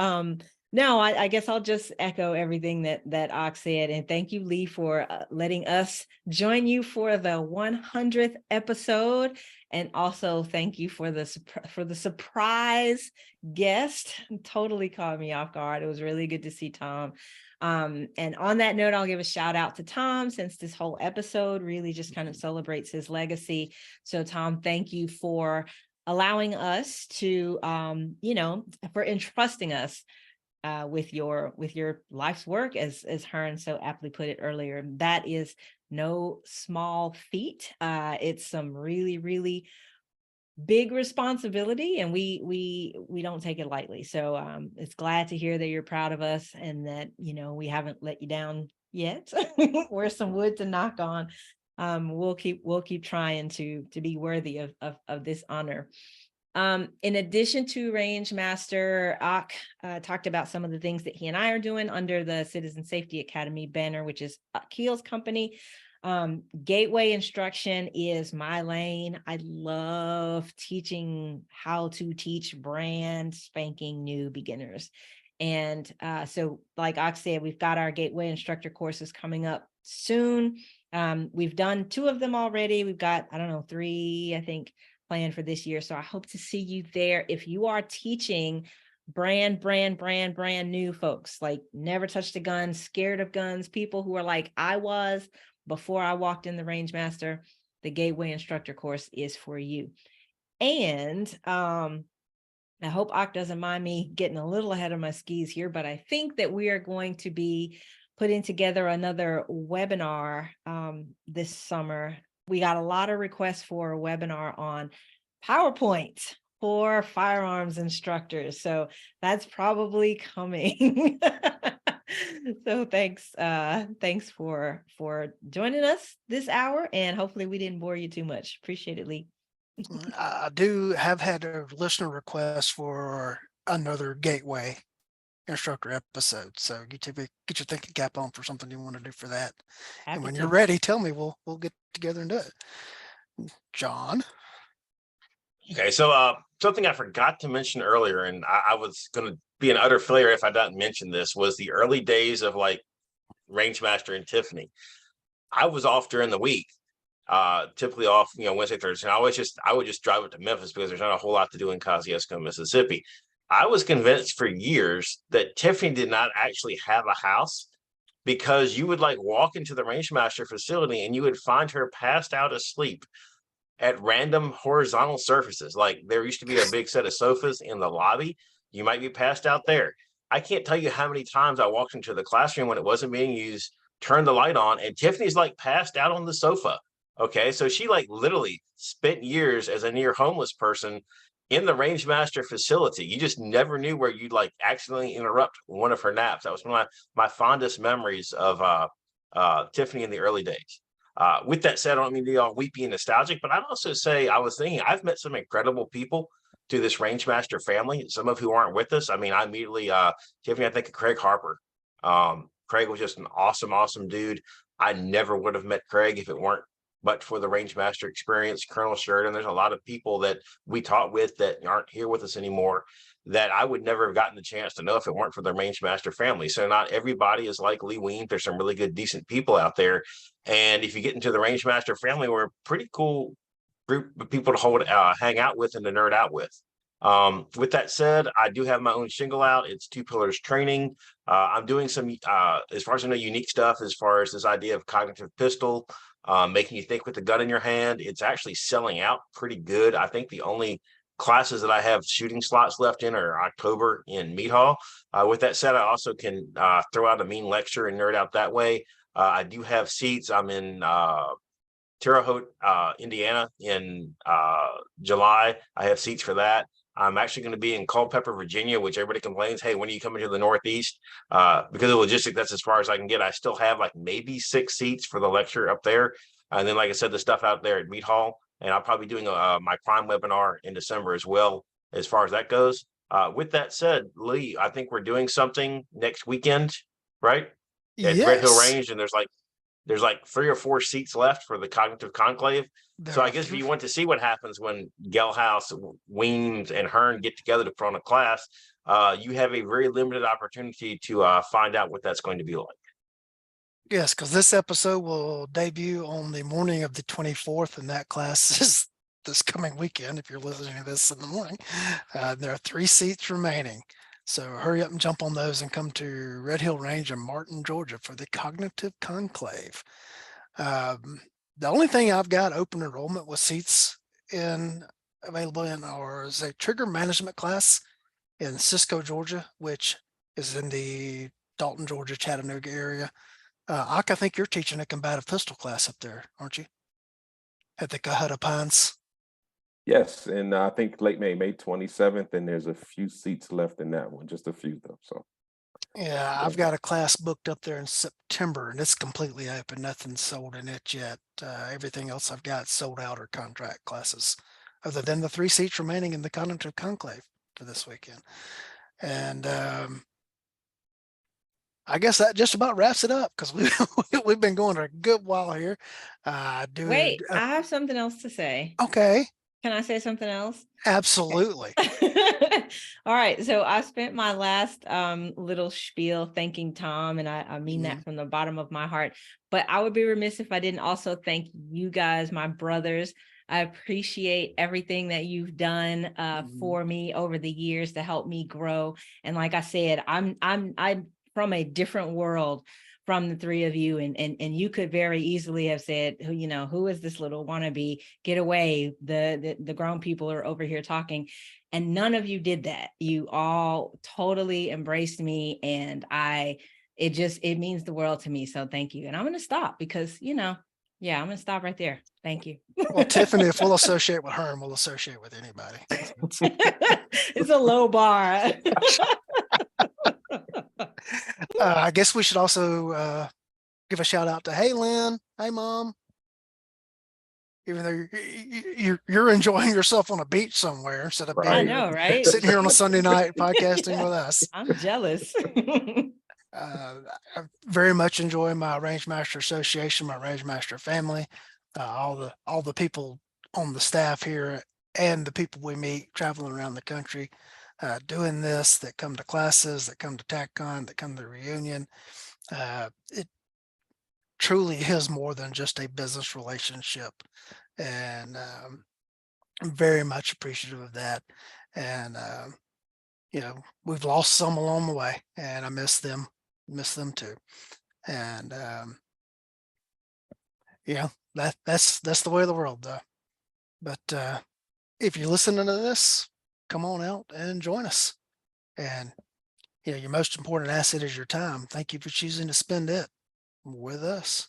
No, I guess I'll just echo everything that Ox said, and thank you, Lee, for letting us join you for the 100th episode, and also thank you for the surprise guest. Totally caught me off guard. It was really good to see Tom. And on that note, I'll give a shout out to Tom, since this whole episode really just kind of celebrates his legacy. So Tom, thank you for allowing us to, for entrusting us with your life's work, as Hearn so aptly put it earlier. That is no small feat. It's some really, really big responsibility, and we don't take it lightly. So it's glad to hear that you're proud of us, and that we haven't let you down yet. We're some wood to knock on. We'll keep trying to be worthy of this honor. In addition to Rangemaster, Ak talked about some of the things that he and I are doing under the Citizen Safety Academy banner, which is Akil's company. Gateway instruction is my lane. I love teaching how to teach brand spanking new beginners. And so like Ak said, we've got our Gateway instructor courses coming up soon. We've done 2 of them already. We've got, 3, I think, planned for this year. So I hope to see you there. If you are teaching brand new folks, like never touched a gun, scared of guns, people who are like I was before I walked in the Rangemaster, the Gateway instructor course is for you. And I hope Ak doesn't mind me getting a little ahead of my skis here, but I think that we are going to be putting together another webinar this summer. We got a lot of requests for a webinar on PowerPoint for firearms instructors. So that's probably coming. So thanks for joining us this hour, and hopefully we didn't bore you too much. Appreciate it, Lee. I do have had a listener request for another Gateway instructor episode. So get your thinking cap on for something you want to do for that. And when you're ready, tell me, we'll get together and do it. John. Okay, so something I forgot to mention earlier, and I was going to be an utter failure if I didn't mention this, was the early days of like Rangemaster and Tiffany. I was off during the week, typically off, Wednesday, Thursday. And I would just drive up to Memphis because there's not a whole lot to do in Kosciuszko, Mississippi. I was convinced for years that Tiffany did not actually have a house, because you would like walk into the Rangemaster facility and you would find her passed out asleep at random horizontal surfaces. Like there used to be a big set of sofas in the lobby. You might be passed out there. I can't tell you how many times I walked into the classroom when it wasn't being used, turn the light on, and Tiffany's like passed out on the sofa. Okay, so she like literally spent years as a near homeless person in the Rangemaster facility. You just never knew where you'd like accidentally interrupt one of her naps. That was one of my fondest memories of Tiffany in the early days. With that said, I don't mean to be all weepy and nostalgic, but I'd also say I was thinking I've met some incredible people to this Rangemaster family, some of who aren't with us. I mean, I immediately, Tiffany, I think of Craig Harper. Craig was just an awesome, awesome dude. I never would have met Craig if it weren't but for the Rangemaster experience. Colonel Sheridan, there's a lot of people that we taught with that aren't here with us anymore that I would never have gotten the chance to know if it weren't for the Rangemaster family. So not everybody is like Lee Weems. There's some really good, decent people out there. And if you get into the Rangemaster family, we're a pretty cool group of people to hang out with and to nerd out with. With that said, I do have my own shingle out. It's Two Pillars Training. I'm doing some, as far as I know, unique stuff as far as this idea of cognitive pistol, making you think with the gun in your hand. It's actually selling out pretty good. I think the only classes that I have shooting slots left in are October in Meat Hall. With that said, I also can throw out a mean lecture and nerd out that way. I do have seats. I'm in Terre Haute, Indiana in July. I have seats for that. I'm actually going to be in Culpeper, Virginia, which everybody complains, hey, when are you coming to the Northeast? Because of logistics, that's as far as I can get. I still have like maybe 6 seats for the lecture up there. And then, like I said, the stuff out there at Meat Hall. And I'll probably be doing my crime webinar in December as well, as far as that goes. With that said, Lee, I think we're doing something next weekend, right? At Red Hill Yes. Range, and there's like 3 or 4 seats left for the Cognitive Conclave. There So I are guess if three- you want to see what happens when Gelhaus, Weems, and Hearn get together to put on a class, you have a very limited opportunity to find out what that's going to be like. Yes, because this episode will debut on the morning of the 24th, and that class is this coming weekend. If you're listening to this in the morning, there are 3 seats remaining. So hurry up and jump on those and come to Red Hill Range in Martin, Georgia for the Cognitive Conclave. The only thing I've got open enrollment with seats available in is a trigger management class in Cisco, Georgia, which is in the Dalton, Georgia, Chattanooga area. Ak, I think you're teaching a combative pistol class up there, aren't you? At the Cohutta Pines. Yes, and I think late May 27th, and there's a few seats left in that one, just a few though. So Yeah, I've got a class booked up there in September, and it's completely open. Nothing's sold in it yet. Everything else I've got sold out or contract classes, other than the 3 seats remaining in the Cognitive Conclave for this weekend. And I guess that just about wraps it up because we've been going a good while here. Wait, I have something else to say. Okay. Can I say something else? Absolutely. All right. So I spent my last little spiel thanking Tom, and I mean that from the bottom of my heart. But I would be remiss if I didn't also thank you guys, my brothers. I appreciate everything that you've done for me over the years to help me grow. And like I said, I'm from a different world from the 3 of you, and you could very easily have said, who is this little wannabe? Get away. The grown people are over here talking. And none of you did that. You all totally embraced me, and it means the world to me. So thank you. And I'm going to stop because, I'm going to stop right there. Thank you. Well, Tiffany, if we'll associate with Hearn, we'll associate with anybody. It's a low bar. I guess we should also give a shout out to, hey, Lynn, hey, Mom. Even though you're enjoying yourself on a beach somewhere instead of I know, right? sitting here on a Sunday night podcasting with us. I'm jealous. I very much enjoy my Rangemaster Association, my Rangemaster family, all the people on the staff here and the people we meet traveling around the country, doing this, that come to classes, that come to TacCon, that come to the reunion. It truly is more than just a business relationship. And I'm very much appreciative of that. And, we've lost some along the way, and I miss them too. And, that's the way of the world, though. But if you're listening to this, come on out and join us. And, your most important asset is your time. Thank you for choosing to spend it with us.